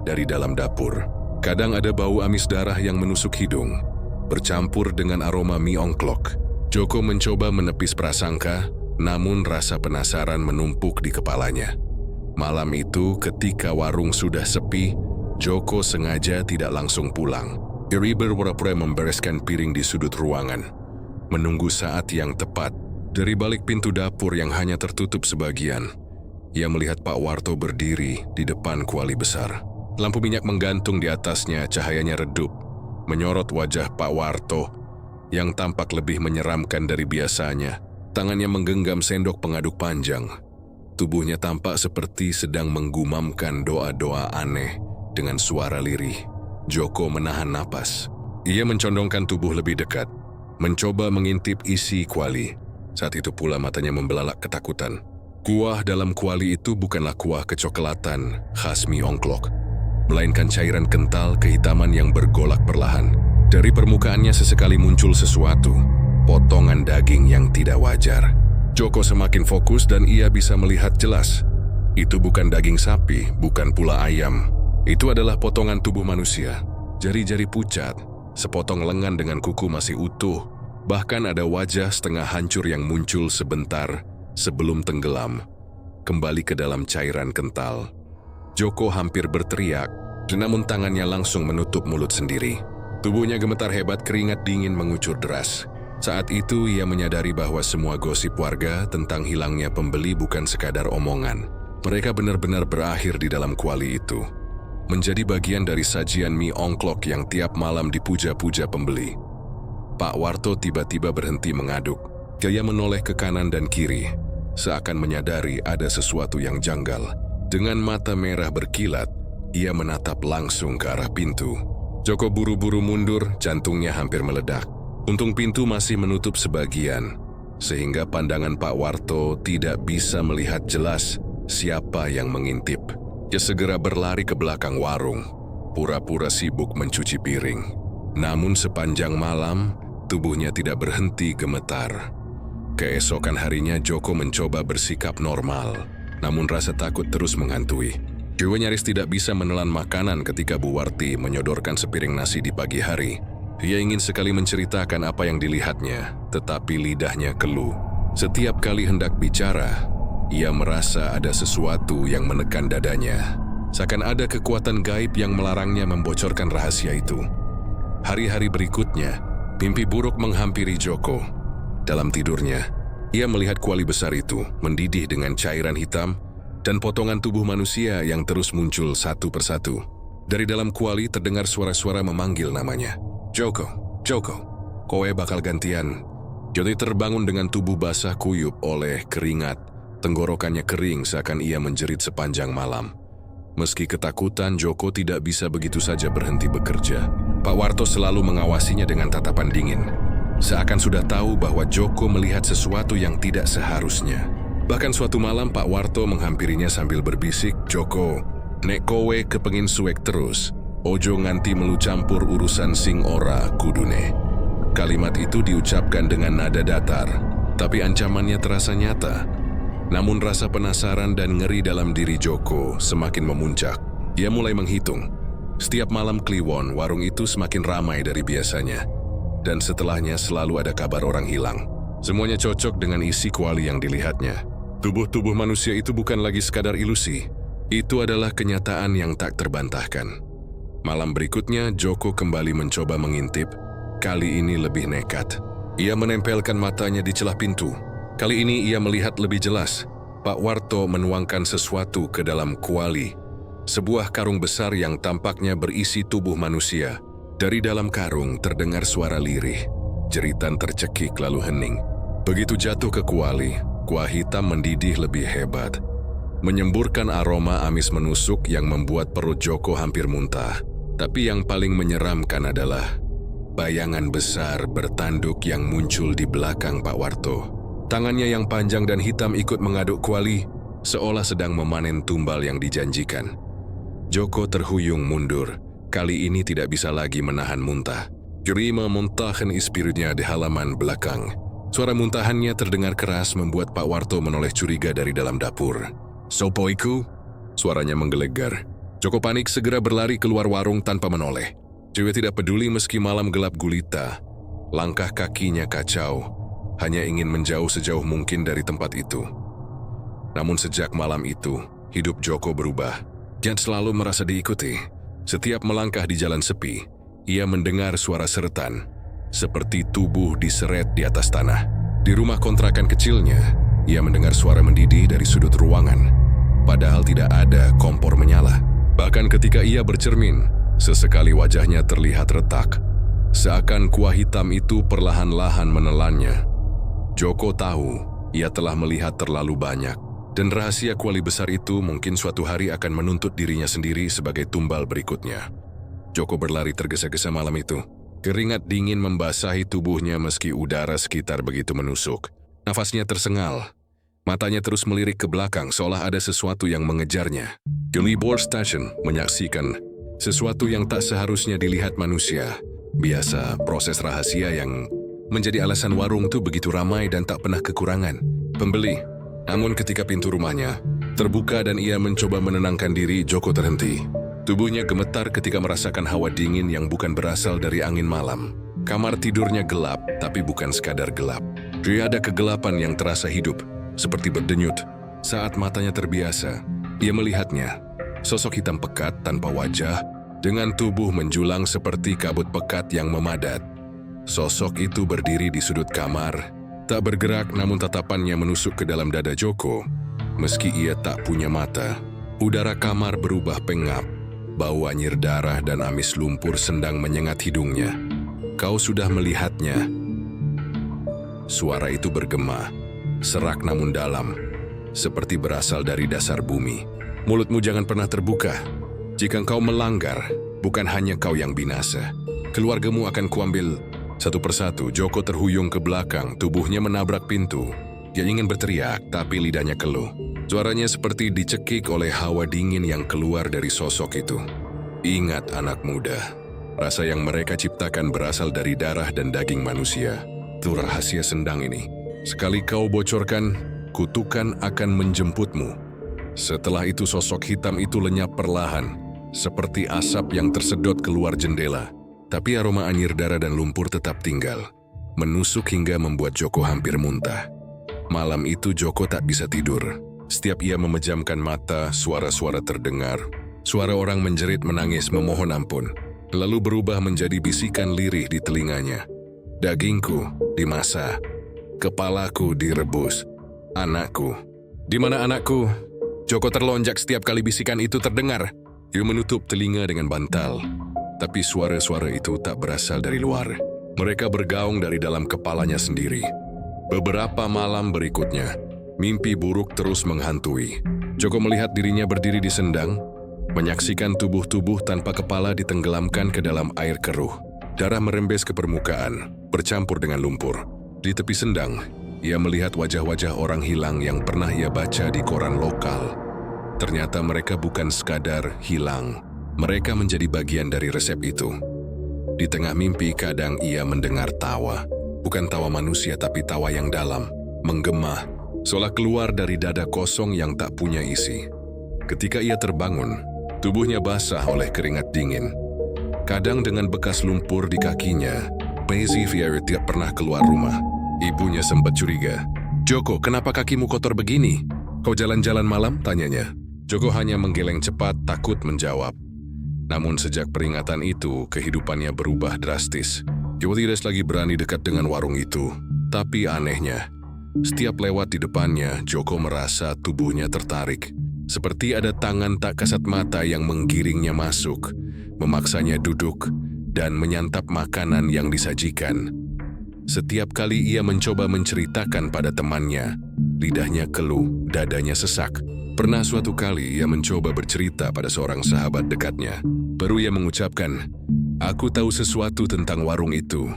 dari dalam dapur. Kadang ada bau amis darah yang menusuk hidung, bercampur dengan aroma mie ongklok. Joko mencoba menepis prasangka, namun rasa penasaran menumpuk di kepalanya. Malam itu, ketika warung sudah sepi, Joko sengaja tidak langsung pulang. Ia berpura-pura membereskan piring di sudut ruangan, menunggu saat yang tepat. Dari balik pintu dapur yang hanya tertutup sebagian, ia melihat Pak Warto berdiri di depan kuali besar. Lampu minyak menggantung di atasnya, cahayanya redup, menyorot wajah Pak Warto yang tampak lebih menyeramkan dari biasanya. Tangannya menggenggam sendok pengaduk panjang. Tubuhnya tampak seperti sedang menggumamkan doa-doa aneh dengan suara lirih. Joko menahan napas. Ia mencondongkan tubuh lebih dekat, mencoba mengintip isi kuali. Saat itu pula matanya membelalak ketakutan. Kuah dalam kuali itu bukanlah kuah kecoklatan khas mie ongklok, melainkan cairan kental kehitaman yang bergolak perlahan. Dari permukaannya sesekali muncul sesuatu, potongan daging yang tidak wajar. Joko semakin fokus dan ia bisa melihat jelas. Itu bukan daging sapi, bukan pula ayam. Itu adalah potongan tubuh manusia. Jari-jari pucat, sepotong lengan dengan kuku masih utuh. Bahkan ada wajah setengah hancur yang muncul sebentar sebelum tenggelam kembali ke dalam cairan kental. Joko hampir berteriak, namun tangannya langsung menutup mulut sendiri. Tubuhnya gemetar hebat, keringat dingin mengucur deras. Saat itu ia menyadari bahwa semua gosip warga tentang hilangnya pembeli bukan sekadar omongan. Mereka benar-benar berakhir di dalam kuali itu, menjadi bagian dari sajian mie ongklok yang tiap malam dipuja-puja pembeli. Pak Warto tiba-tiba berhenti mengaduk. Ia menoleh ke kanan dan kiri, seakan menyadari ada sesuatu yang janggal. Dengan mata merah berkilat, ia menatap langsung ke arah pintu. Joko buru-buru mundur, jantungnya hampir meledak. Untung pintu masih menutup sebagian, sehingga pandangan Pak Warto tidak bisa melihat jelas siapa yang mengintip. Ia segera berlari ke belakang warung, pura-pura sibuk mencuci piring. Namun sepanjang malam, tubuhnya tidak berhenti gemetar. Keesokan harinya Joko mencoba bersikap normal, namun rasa takut terus menghantui. Joko nyaris tidak bisa menelan makanan ketika Bu Warti menyodorkan sepiring nasi di pagi hari. Ia ingin sekali menceritakan apa yang dilihatnya, tetapi lidahnya keluh. Setiap kali hendak bicara, ia merasa ada sesuatu yang menekan dadanya. Seakan ada kekuatan gaib yang melarangnya membocorkan rahasia itu. Hari-hari berikutnya, mimpi buruk menghampiri Joko. Dalam tidurnya, ia melihat kuali besar itu mendidih dengan cairan hitam dan potongan tubuh manusia yang terus muncul satu persatu. Dari dalam kuali terdengar suara-suara memanggil namanya. Joko, Joko, kowe bakal gantian. Joti terbangun dengan tubuh basah kuyup oleh keringat. Tenggorokannya kering seakan ia menjerit sepanjang malam. Meski ketakutan, Joko tidak bisa begitu saja berhenti bekerja. Pak Warto selalu mengawasinya dengan tatapan dingin. Seakan sudah tahu bahwa Joko melihat sesuatu yang tidak seharusnya. Bahkan suatu malam Pak Warto menghampirinya sambil berbisik, Joko, nek kowe kepengin suwek terus, ojo nganti melu campur urusan sing ora kudune. Kalimat itu diucapkan dengan nada datar, tapi ancamannya terasa nyata. Namun rasa penasaran dan ngeri dalam diri Joko semakin memuncak. Ia mulai menghitung. Setiap malam Kliwon, warung itu semakin ramai dari biasanya. Dan setelahnya selalu ada kabar orang hilang. Semuanya cocok dengan isi kuali yang dilihatnya. Tubuh-tubuh manusia itu bukan lagi sekadar ilusi. Itu adalah kenyataan yang tak terbantahkan. Malam berikutnya, Joko kembali mencoba mengintip. Kali ini lebih nekat. Ia menempelkan matanya di celah pintu. Kali ini ia melihat lebih jelas. Pak Warto menuangkan sesuatu ke dalam kuali. Sebuah karung besar yang tampaknya berisi tubuh manusia. Dari dalam karung terdengar suara lirih. Jeritan tercekik lalu hening. Begitu jatuh ke kuali, kuah hitam mendidih lebih hebat. Menyemburkan aroma amis menusuk yang membuat perut Joko hampir muntah. Tapi yang paling menyeramkan adalah bayangan besar bertanduk yang muncul di belakang Pak Warto. Tangannya yang panjang dan hitam ikut mengaduk kuali, seolah sedang memanen tumbal yang dijanjikan. Joko terhuyung mundur. Kali ini tidak bisa lagi menahan muntah. Jerima muntahkan ispiritnya di halaman belakang. Suara muntahannya terdengar keras membuat Pak Warto menoleh curiga dari dalam dapur. "Sopoiku?" Suaranya menggelegar. Joko panik segera berlari keluar warung tanpa menoleh. Cewek tidak peduli meski malam gelap gulita. Langkah kakinya kacau. Hanya ingin menjauh sejauh mungkin dari tempat itu. Namun sejak malam itu, hidup Joko berubah. Dia selalu merasa diikuti. Setiap melangkah di jalan sepi, ia mendengar suara seretan, seperti tubuh diseret di atas tanah. Di rumah kontrakan kecilnya, ia mendengar suara mendidih dari sudut ruangan, padahal tidak ada kompor menyala. Bahkan ketika ia bercermin, sesekali wajahnya terlihat retak, seakan kuah hitam itu perlahan-lahan menelannya. Joko tahu ia telah melihat terlalu banyak, dan rahasia kuali besar itu mungkin suatu hari akan menuntut dirinya sendiri sebagai tumbal berikutnya. Joko berlari tergesa-gesa malam itu. Keringat dingin membasahi tubuhnya meski udara sekitar begitu menusuk. Nafasnya tersengal. Matanya terus melirik ke belakang seolah ada sesuatu yang mengejarnya. Gulliver Station menyaksikan sesuatu yang tak seharusnya dilihat manusia. Biasa proses rahasia yang menjadi alasan warung itu begitu ramai dan tak pernah kekurangan pembeli. Namun ketika pintu rumahnya terbuka dan ia mencoba menenangkan diri, Joko terhenti. Tubuhnya gemetar ketika merasakan hawa dingin yang bukan berasal dari angin malam. Kamar tidurnya gelap, tapi bukan sekadar gelap. Ada kegelapan yang terasa hidup, seperti berdenyut. Saat matanya terbiasa, ia melihatnya. Sosok hitam pekat tanpa wajah, dengan tubuh menjulang seperti kabut pekat yang memadat. Sosok itu berdiri di sudut kamar, tak bergerak namun tatapannya menusuk ke dalam dada Joko. Meski ia tak punya mata, udara kamar berubah pengap. Bau anyir darah dan amis lumpur sedang menyengat hidungnya. "Kau sudah melihatnya." Suara itu bergema, serak namun dalam, seperti berasal dari dasar bumi. "Mulutmu jangan pernah terbuka. Jika kau melanggar, bukan hanya kau yang binasa. Keluargamu akan kuambil." Satu persatu, Joko terhuyung ke belakang, tubuhnya menabrak pintu. Dia ingin berteriak, tapi lidahnya keluh. Suaranya seperti dicekik oleh hawa dingin yang keluar dari sosok itu. "Ingat anak muda, rasa yang mereka ciptakan berasal dari darah dan daging manusia. Itu rahasia sendang ini. Sekali kau bocorkan, kutukan akan menjemputmu." Setelah itu sosok hitam itu lenyap perlahan, seperti asap yang tersedot keluar jendela. Tapi aroma anyir darah dan lumpur tetap tinggal, menusuk hingga membuat Joko hampir muntah. Malam itu Joko tak bisa tidur. Setiap ia memejamkan mata, suara-suara terdengar. Suara orang menjerit menangis memohon ampun, lalu berubah menjadi bisikan lirih di telinganya. "Dagingku dimasak, kepalaku direbus, anakku. Di mana anakku?" Joko terlonjak setiap kali bisikan itu terdengar. Ia menutup telinga dengan bantal. Tapi suara-suara itu tak berasal dari luar. Mereka bergaung dari dalam kepalanya sendiri. Beberapa malam berikutnya, mimpi buruk terus menghantui. Joko melihat dirinya berdiri di sendang, menyaksikan tubuh-tubuh tanpa kepala ditenggelamkan ke dalam air keruh. Darah merembes ke permukaan, bercampur dengan lumpur. Di tepi sendang, ia melihat wajah-wajah orang hilang yang pernah ia baca di koran lokal. Ternyata mereka bukan sekadar hilang. Mereka menjadi bagian dari resep itu. Di tengah mimpi kadang ia mendengar tawa. Bukan tawa manusia tapi tawa yang dalam, menggema, seolah keluar dari dada kosong yang tak punya isi. Ketika ia terbangun, tubuhnya basah oleh keringat dingin. Kadang dengan bekas lumpur di kakinya, Maisie Vieira tidak pernah keluar rumah. Ibunya sempat curiga. "Joko, kenapa kakimu kotor begini? Kau jalan-jalan malam?" tanyanya. Joko hanya menggeleng cepat, takut menjawab. Namun sejak peringatan itu, kehidupannya berubah drastis. Joko tidak lagi berani dekat dengan warung itu. Tapi anehnya, setiap lewat di depannya, Joko merasa tubuhnya tertarik. Seperti ada tangan tak kasat mata yang menggiringnya masuk, memaksanya duduk, dan menyantap makanan yang disajikan. Setiap kali ia mencoba menceritakan pada temannya, lidahnya keluh, dadanya sesak. Pernah suatu kali ia mencoba bercerita pada seorang sahabat dekatnya. Baru ia mengucapkan, "Aku tahu sesuatu tentang warung itu."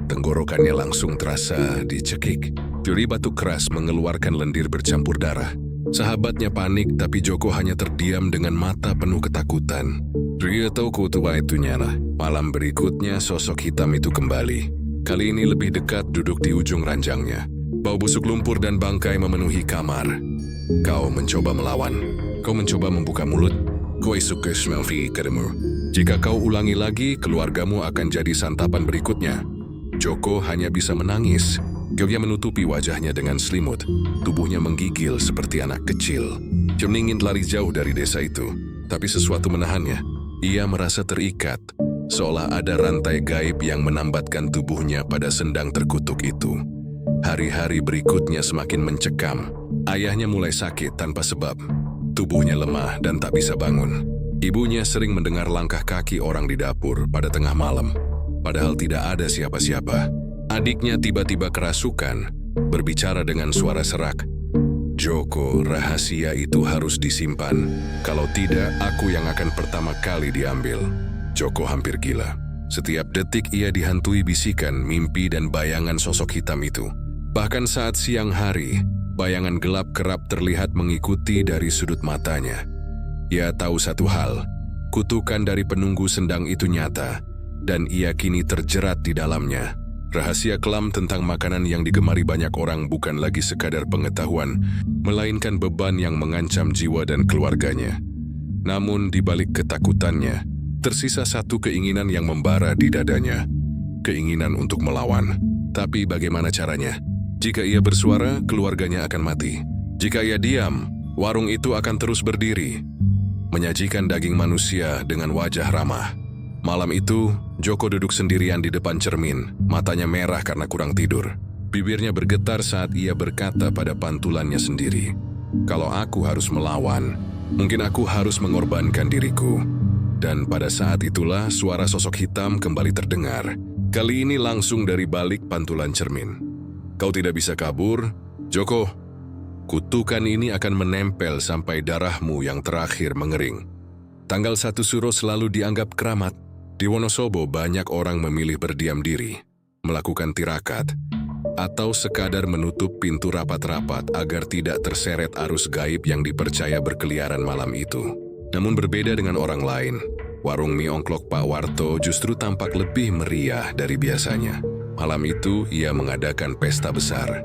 Tenggorokannya langsung terasa dicekik. Fury batuk keras mengeluarkan lendir bercampur darah. Sahabatnya panik, tapi Joko hanya terdiam dengan mata penuh ketakutan. Dia tahu kutuba itu nyala. Malam berikutnya sosok hitam itu kembali. Kali ini lebih dekat, duduk di ujung ranjangnya. Bau busuk lumpur dan bangkai memenuhi kamar. "Kau mencoba melawan. Kau mencoba membuka mulut. Kau suka smelfi kedemu. Jika kau ulangi lagi, keluargamu akan jadi santapan berikutnya." Joko hanya bisa menangis. Dia menutupi wajahnya dengan selimut. Tubuhnya menggigil seperti anak kecil. Dia ingin lari jauh dari desa itu, tapi sesuatu menahannya. Ia merasa terikat, seolah ada rantai gaib yang menambatkan tubuhnya pada sendang terkutuk itu. Hari-hari berikutnya semakin mencekam. Ayahnya mulai sakit tanpa sebab. Tubuhnya lemah dan tak bisa bangun. Ibunya sering mendengar langkah kaki orang di dapur pada tengah malam, padahal tidak ada siapa-siapa. Adiknya tiba-tiba kerasukan, berbicara dengan suara serak. "Joko, rahasia itu harus disimpan. Kalau tidak, aku yang akan pertama kali diambil." Joko hampir gila. Setiap detik ia dihantui bisikan, mimpi dan bayangan sosok hitam itu. Bahkan saat siang hari, bayangan gelap kerap terlihat mengikuti dari sudut matanya. Ia tahu satu hal, kutukan dari penunggu sendang itu nyata, dan ia kini terjerat di dalamnya. Rahasia kelam tentang makanan yang digemari banyak orang bukan lagi sekadar pengetahuan, melainkan beban yang mengancam jiwa dan keluarganya. Namun di balik ketakutannya, tersisa satu keinginan yang membara di dadanya. Keinginan untuk melawan. Tapi bagaimana caranya? Jika ia bersuara, keluarganya akan mati. Jika ia diam, warung itu akan terus berdiri, menyajikan daging manusia dengan wajah ramah. Malam itu, Joko duduk sendirian di depan cermin, matanya merah karena kurang tidur. Bibirnya bergetar saat ia berkata pada pantulannya sendiri, "Kalau aku harus melawan, mungkin aku harus mengorbankan diriku." Dan pada saat itulah suara sosok hitam kembali terdengar. Kali ini langsung dari balik pantulan cermin. "Kau tidak bisa kabur, Joko. Kutukan ini akan menempel sampai darahmu yang terakhir mengering." Tanggal 1 Suro selalu dianggap keramat. Di Wonosobo banyak orang memilih berdiam diri, melakukan tirakat, atau sekadar menutup pintu rapat-rapat agar tidak terseret arus gaib yang dipercaya berkeliaran malam itu. Namun berbeda dengan orang lain, warung mie ongklok Pak Warto justru tampak lebih meriah dari biasanya. Malam itu ia mengadakan pesta besar.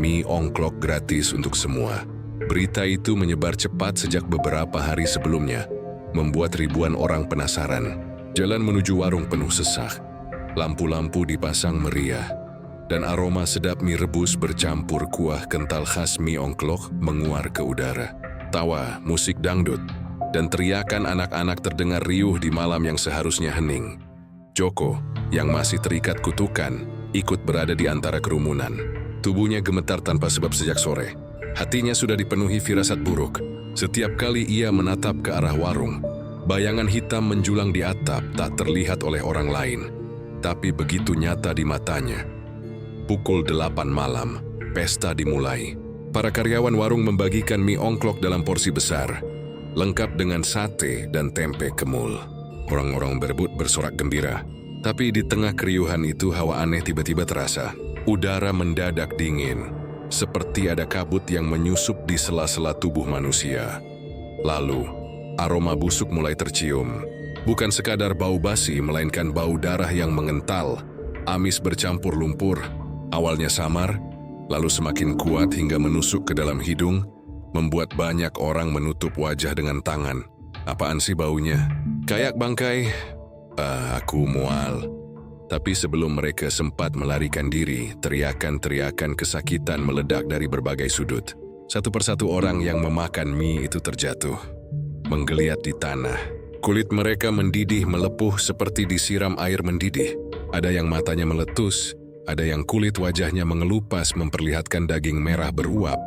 Mie ongklok gratis untuk semua. Berita itu menyebar cepat sejak beberapa hari sebelumnya, membuat ribuan orang penasaran. Jalan menuju warung penuh sesak. Lampu-lampu dipasang meriah, dan aroma sedap mie rebus bercampur kuah kental khas mie ongklok menguar ke udara. Tawa, musik dangdut, dan teriakan anak-anak terdengar riuh di malam yang seharusnya hening. Joko, yang masih terikat kutukan, ikut berada di antara kerumunan. Tubuhnya gemetar tanpa sebab sejak sore. Hatinya sudah dipenuhi firasat buruk. Setiap kali ia menatap ke arah warung, bayangan hitam menjulang di atap tak terlihat oleh orang lain, tapi begitu nyata di matanya. Pukul 8 malam, pesta dimulai. Para karyawan warung membagikan mie ongklok dalam porsi besar, lengkap dengan sate dan tempe kemul. Orang-orang berebut bersorak gembira. Tapi di tengah keriuhan itu hawa aneh tiba-tiba terasa. Udara mendadak dingin, seperti ada kabut yang menyusup di sela-sela tubuh manusia. Lalu, aroma busuk mulai tercium. Bukan sekadar bau basi, melainkan bau darah yang mengental, amis bercampur lumpur, awalnya samar, lalu semakin kuat hingga menusuk ke dalam hidung, membuat banyak orang menutup wajah dengan tangan. Apaan sih baunya? Kayak bangkai? Aku mual. Tapi sebelum mereka sempat melarikan diri, teriakan-teriakan kesakitan meledak dari berbagai sudut. Satu persatu orang yang memakan mie itu terjatuh, menggeliat di tanah. Kulit mereka mendidih melepuh seperti disiram air mendidih. Ada yang matanya meletus, ada yang kulit wajahnya mengelupas memperlihatkan daging merah beruap.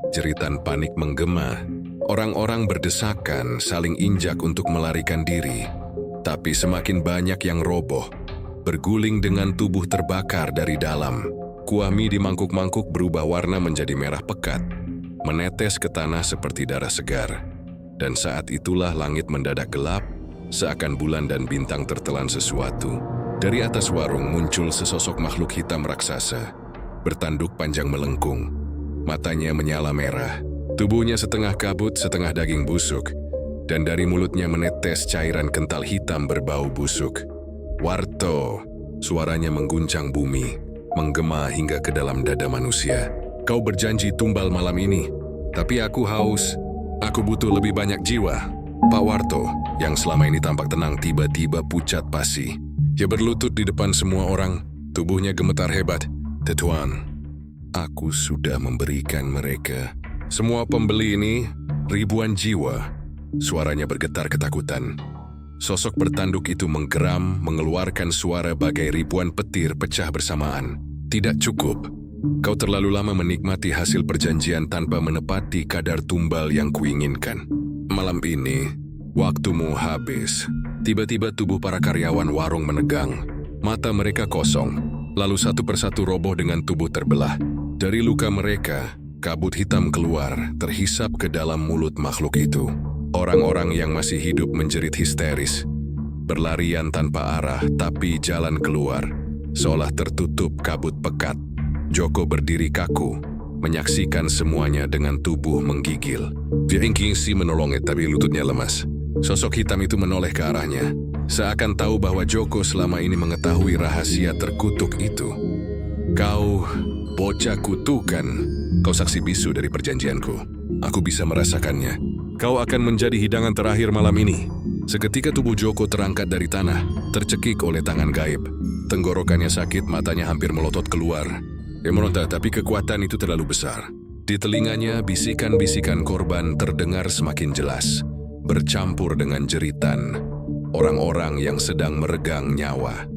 Jeritan panik menggema. Orang-orang berdesakan saling injak untuk melarikan diri. Tapi semakin banyak yang roboh, berguling dengan tubuh terbakar dari dalam. Kuah mie di mangkuk-mangkuk berubah warna menjadi merah pekat, menetes ke tanah seperti darah segar. Dan saat itulah langit mendadak gelap, seakan bulan dan bintang tertelan sesuatu. Dari atas warung muncul sesosok makhluk hitam raksasa, bertanduk panjang melengkung. Matanya menyala merah, tubuhnya setengah kabut, setengah daging busuk, dan dari mulutnya menetes cairan kental hitam berbau busuk. Warto, suaranya mengguncang bumi, menggema hingga ke dalam dada manusia. Kau berjanji tumbal malam ini, tapi aku haus. Aku butuh lebih banyak jiwa. Pak Warto, yang selama ini tampak tenang, tiba-tiba pucat pasi. Dia berlutut di depan semua orang, tubuhnya gemetar hebat. Tetuan, aku sudah memberikan mereka. Semua pembeli ini, ribuan jiwa. Suaranya bergetar ketakutan. Sosok bertanduk itu menggeram, mengeluarkan suara bagai ribuan petir pecah bersamaan. Tidak cukup. Kau terlalu lama menikmati hasil perjanjian tanpa menepati kadar tumbal yang kuinginkan. Malam ini, waktumu habis. Tiba-tiba tubuh para karyawan warung menegang. Mata mereka kosong, lalu satu persatu roboh dengan tubuh terbelah. Dari luka mereka, kabut hitam keluar, terhisap ke dalam mulut makhluk itu. Orang-orang yang masih hidup menjerit histeris. Berlarian tanpa arah, tapi jalan keluar, seolah tertutup kabut pekat. Joko berdiri kaku, menyaksikan semuanya dengan tubuh menggigil. Dia ingin menolongnya, tapi lututnya lemas. Sosok hitam itu menoleh ke arahnya, seakan tahu bahwa Joko selama ini mengetahui rahasia terkutuk itu. Kau, bocah kutukan, kau saksi bisu dari perjanjianku. Aku bisa merasakannya. Kau akan menjadi hidangan terakhir malam ini. Seketika tubuh Joko terangkat dari tanah, tercekik oleh tangan gaib. Tenggorokannya sakit, matanya hampir melotot keluar. Dia meronta, tapi kekuatan itu terlalu besar. Di telinganya, bisikan-bisikan korban terdengar semakin jelas, bercampur dengan jeritan orang-orang yang sedang meregang nyawa.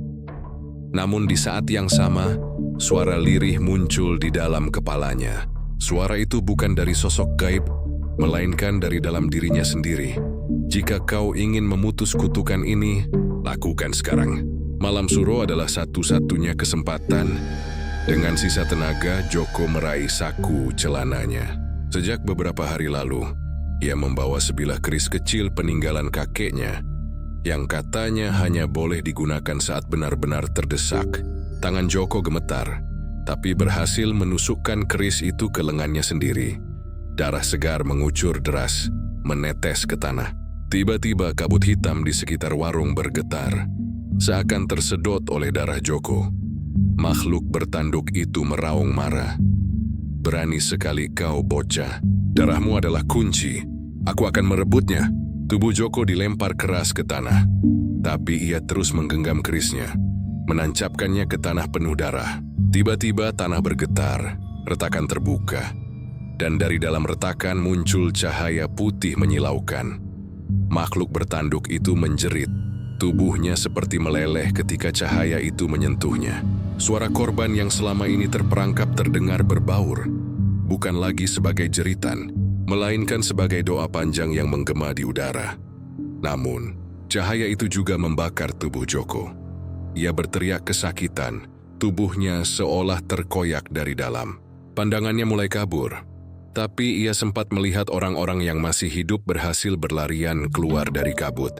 Namun di saat yang sama, suara lirih muncul di dalam kepalanya. Suara itu bukan dari sosok gaib, melainkan dari dalam dirinya sendiri. Jika kau ingin memutus kutukan ini, lakukan sekarang. Malam Suro adalah satu-satunya kesempatan. Dengan sisa tenaga, Joko meraih saku celananya. Sejak beberapa hari lalu, ia membawa sebilah keris kecil peninggalan kakeknya, yang katanya hanya boleh digunakan saat benar-benar terdesak. Tangan Joko gemetar, tapi berhasil menusukkan keris itu ke lengannya sendiri. Darah segar mengucur deras, menetes ke tanah. Tiba-tiba kabut hitam di sekitar warung bergetar, seakan tersedot oleh darah Joko. Makhluk bertanduk itu meraung marah. Berani sekali kau, bocah. Darahmu adalah kunci. Aku akan merebutnya. Tubuh Joko dilempar keras ke tanah, tapi ia terus menggenggam kerisnya, menancapkannya ke tanah penuh darah. Tiba-tiba tanah bergetar, retakan terbuka, dan dari dalam retakan muncul cahaya putih menyilaukan. Makhluk bertanduk itu menjerit. Tubuhnya seperti meleleh ketika cahaya itu menyentuhnya. Suara korban yang selama ini terperangkap terdengar berbaur, bukan lagi sebagai jeritan, melainkan sebagai doa panjang yang menggema di udara. Namun, cahaya itu juga membakar tubuh Joko. Ia berteriak kesakitan, tubuhnya seolah terkoyak dari dalam. Pandangannya mulai kabur, tapi ia sempat melihat orang-orang yang masih hidup berhasil berlarian keluar dari kabut.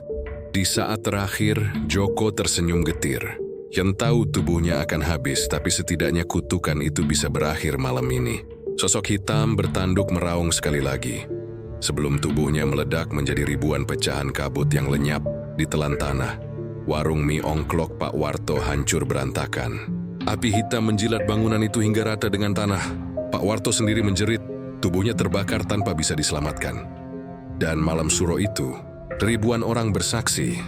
Di saat terakhir, Joko tersenyum getir. Yang tahu tubuhnya akan habis, tapi setidaknya kutukan itu bisa berakhir malam ini. Sosok hitam bertanduk meraung sekali lagi. Sebelum tubuhnya meledak menjadi ribuan pecahan kabut yang lenyap, ditelan tanah. Warung mie ongklok Pak Warto hancur berantakan. Api hitam menjilat bangunan itu hingga rata dengan tanah. Pak Warto sendiri menjerit, tubuhnya terbakar tanpa bisa diselamatkan. Dan malam suro itu, ribuan orang bersaksi.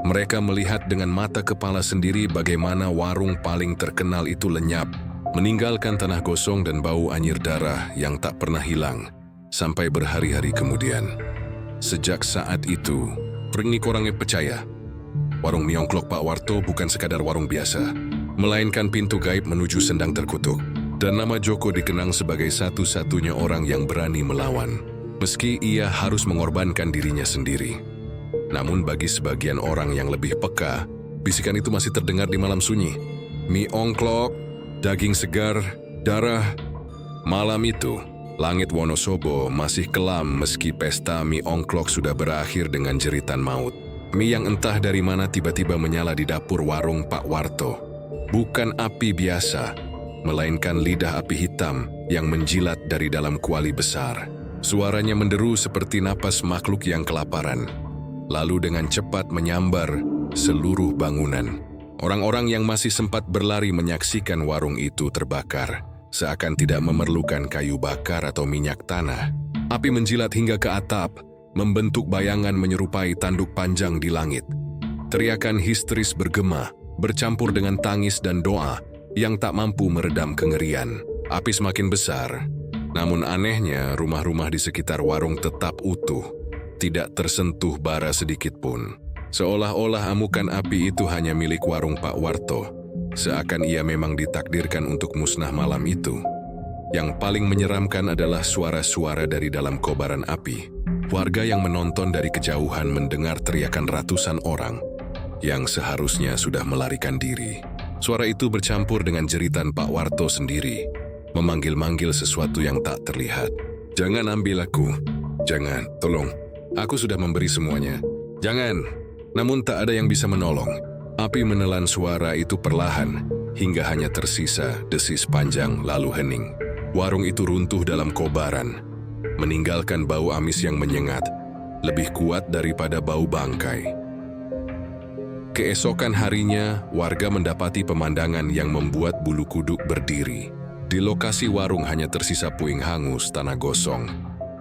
Mereka melihat dengan mata kepala sendiri bagaimana warung paling terkenal itu lenyap, meninggalkan tanah gosong dan bau anyir darah yang tak pernah hilang sampai berhari-hari kemudian. Sejak saat itu, pengik orangnya percaya warung mie ongklok Pak Warto bukan sekadar warung biasa, melainkan pintu gaib menuju sendang terkutuk. Dan nama Joko dikenang sebagai satu-satunya orang yang berani melawan, meski ia harus mengorbankan dirinya sendiri. Namun bagi sebagian orang yang lebih peka, bisikan itu masih terdengar di malam sunyi. Mie ongklok, daging segar, darah. Malam itu, langit Wonosobo masih kelam meski pesta mie ongklok sudah berakhir dengan jeritan maut. Mie yang entah dari mana tiba-tiba menyala di dapur warung Pak Warto. Bukan api biasa, melainkan lidah api hitam yang menjilat dari dalam kuali besar. Suaranya menderu seperti napas makhluk yang kelaparan. Lalu dengan cepat menyambar seluruh bangunan. Orang-orang yang masih sempat berlari menyaksikan warung itu terbakar, seakan tidak memerlukan kayu bakar atau minyak tanah. Api menjilat hingga ke atap, membentuk bayangan menyerupai tanduk panjang di langit. Teriakan histeris bergema, bercampur dengan tangis dan doa yang tak mampu meredam kengerian. Api semakin besar, namun anehnya rumah-rumah di sekitar warung tetap utuh, tidak tersentuh bara sedikit pun. Seolah-olah amukan api itu hanya milik warung Pak Warto, seakan ia memang ditakdirkan untuk musnah malam itu. Yang paling menyeramkan adalah suara-suara dari dalam kobaran api. Warga yang menonton dari kejauhan mendengar teriakan ratusan orang yang seharusnya sudah melarikan diri. Suara itu bercampur dengan jeritan Pak Warto sendiri, memanggil-manggil sesuatu yang tak terlihat. Jangan ambil aku, jangan, tolong. Aku sudah memberi semuanya. Jangan. Namun tak ada yang bisa menolong. Api menelan suara itu perlahan, hingga hanya tersisa desis panjang lalu hening. Warung itu runtuh dalam kobaran, meninggalkan bau amis yang menyengat, lebih kuat daripada bau bangkai. Keesokan harinya, warga mendapati pemandangan yang membuat bulu kuduk berdiri. Di lokasi warung hanya tersisa puing hangus, tanah gosong,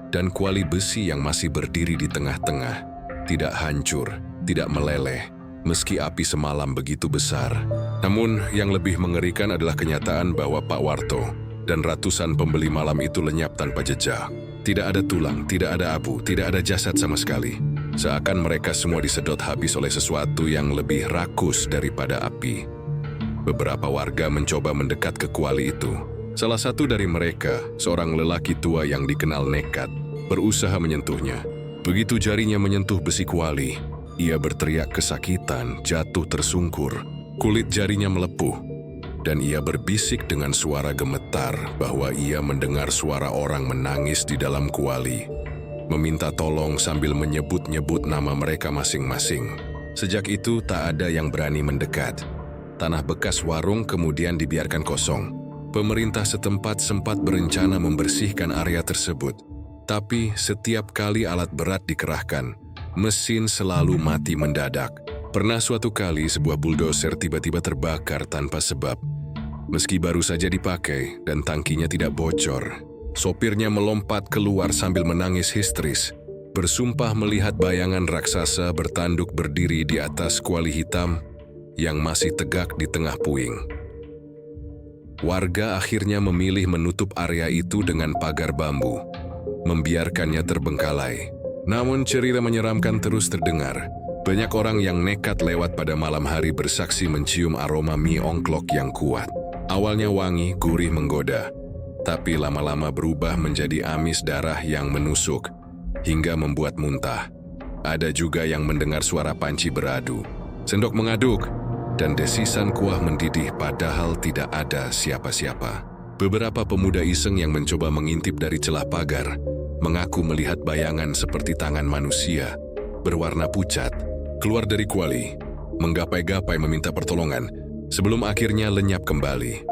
dan kuali besi yang masih berdiri di tengah-tengah. Tidak hancur, tidak meleleh, meski api semalam begitu besar. Namun, yang lebih mengerikan adalah kenyataan bahwa Pak Warto dan ratusan pembeli malam itu lenyap tanpa jejak. Tidak ada tulang, tidak ada abu, tidak ada jasad sama sekali. Seakan mereka semua disedot habis oleh sesuatu yang lebih rakus daripada api. Beberapa warga mencoba mendekat ke kuali itu. Salah satu dari mereka, seorang lelaki tua yang dikenal nekat, berusaha menyentuhnya. Begitu jarinya menyentuh besi kuali, ia berteriak kesakitan, jatuh tersungkur. Kulit jarinya melepuh. Dan ia berbisik dengan suara gemetar bahwa ia mendengar suara orang menangis di dalam kuali, meminta tolong sambil menyebut-nyebut nama mereka masing-masing. Sejak itu tak ada yang berani mendekat. Tanah bekas warung kemudian dibiarkan kosong. Pemerintah setempat sempat berencana membersihkan area tersebut. Tapi setiap kali alat berat dikerahkan, mesin selalu mati mendadak. Pernah suatu kali sebuah buldoser tiba-tiba terbakar tanpa sebab. Meski baru saja dipakai dan tangkinya tidak bocor, sopirnya melompat keluar sambil menangis histeris, bersumpah melihat bayangan raksasa bertanduk berdiri di atas kuali hitam yang masih tegak di tengah puing. Warga akhirnya memilih menutup area itu dengan pagar bambu, membiarkannya terbengkalai. Namun cerita menyeramkan terus terdengar. Banyak orang yang nekat lewat pada malam hari bersaksi mencium aroma mie ongklok yang kuat. Awalnya wangi, gurih menggoda, tapi lama-lama berubah menjadi amis darah yang menusuk, hingga membuat muntah. Ada juga yang mendengar suara panci beradu, sendok mengaduk, dan desisan kuah mendidih padahal tidak ada siapa-siapa. Beberapa pemuda iseng yang mencoba mengintip dari celah pagar, mengaku melihat bayangan seperti tangan manusia, berwarna pucat, keluar dari kuali, menggapai-gapai meminta pertolongan, sebelum akhirnya lenyap kembali.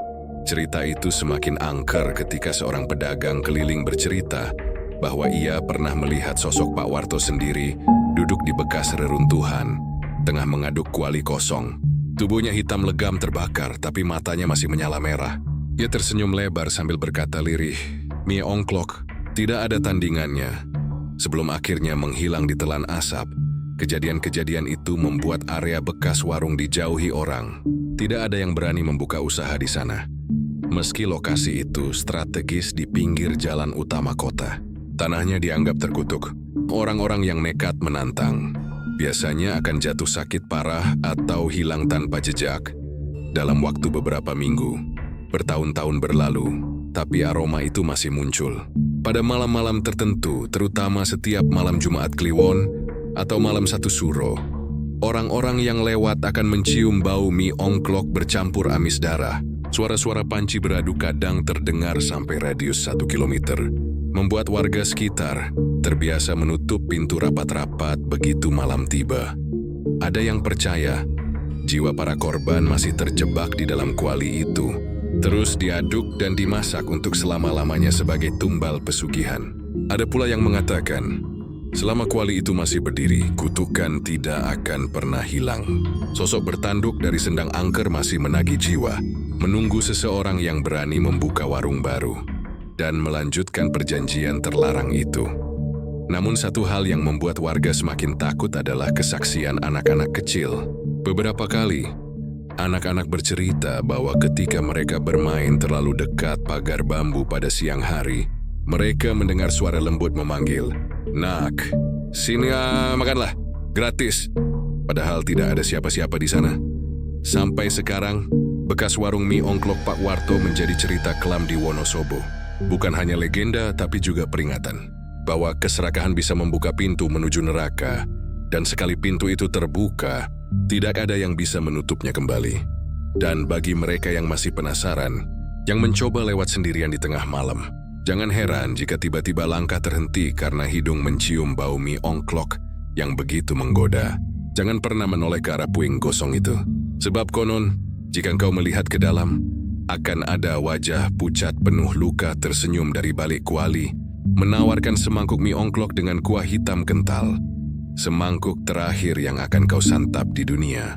Cerita itu semakin angker ketika seorang pedagang keliling bercerita bahwa ia pernah melihat sosok Pak Warto sendiri duduk di bekas reruntuhan, tengah mengaduk kuali kosong. Tubuhnya hitam legam terbakar, tapi matanya masih menyala merah. Ia tersenyum lebar sambil berkata lirih, "Mie ongklok, tidak ada tandingannya." Sebelum akhirnya menghilang di telan asap, kejadian-kejadian itu membuat area bekas warung dijauhi orang. Tidak ada yang berani membuka usaha di sana. Meski lokasi itu strategis di pinggir jalan utama kota, tanahnya dianggap terkutuk. Orang-orang yang nekat menantang biasanya akan jatuh sakit parah atau hilang tanpa jejak. Dalam waktu beberapa minggu, bertahun-tahun berlalu, tapi aroma itu masih muncul. Pada malam-malam tertentu, terutama setiap malam Jumat Kliwon atau malam 1 Suro, orang-orang yang lewat akan mencium bau mie ongklok bercampur amis darah. Suara-suara panci beradu kadang terdengar sampai radius 1 kilometer, membuat warga sekitar terbiasa menutup pintu rapat-rapat begitu malam tiba. Ada yang percaya jiwa para korban masih terjebak di dalam kuali itu, terus diaduk dan dimasak untuk selama-lamanya sebagai tumbal pesugihan. Ada pula yang mengatakan, selama kuali itu masih berdiri, kutukan tidak akan pernah hilang. Sosok bertanduk dari sendang angker masih menagih jiwa, menunggu seseorang yang berani membuka warung baru dan melanjutkan perjanjian terlarang itu. Namun satu hal yang membuat warga semakin takut adalah kesaksian anak-anak kecil. Beberapa kali, anak-anak bercerita bahwa ketika mereka bermain terlalu dekat pagar bambu pada siang hari, mereka mendengar suara lembut memanggil, "Nak, sini makanlah, gratis." Padahal tidak ada siapa-siapa di sana. Sampai sekarang, bekas warung mie ongklok Pak Warto menjadi cerita kelam di Wonosobo. Bukan hanya legenda, tapi juga peringatan bahwa keserakahan bisa membuka pintu menuju neraka, dan sekali pintu itu terbuka, tidak ada yang bisa menutupnya kembali. Dan bagi mereka yang masih penasaran, yang mencoba lewat sendirian di tengah malam, jangan heran jika tiba-tiba langkah terhenti karena hidung mencium bau mie ongklok yang begitu menggoda. Jangan pernah menoleh ke arah puing gosong itu, sebab konon, jika engkau melihat ke dalam, akan ada wajah pucat penuh luka tersenyum dari balik kuali, menawarkan semangkuk mie ongklok dengan kuah hitam kental. Semangkuk terakhir yang akan kau santap di dunia.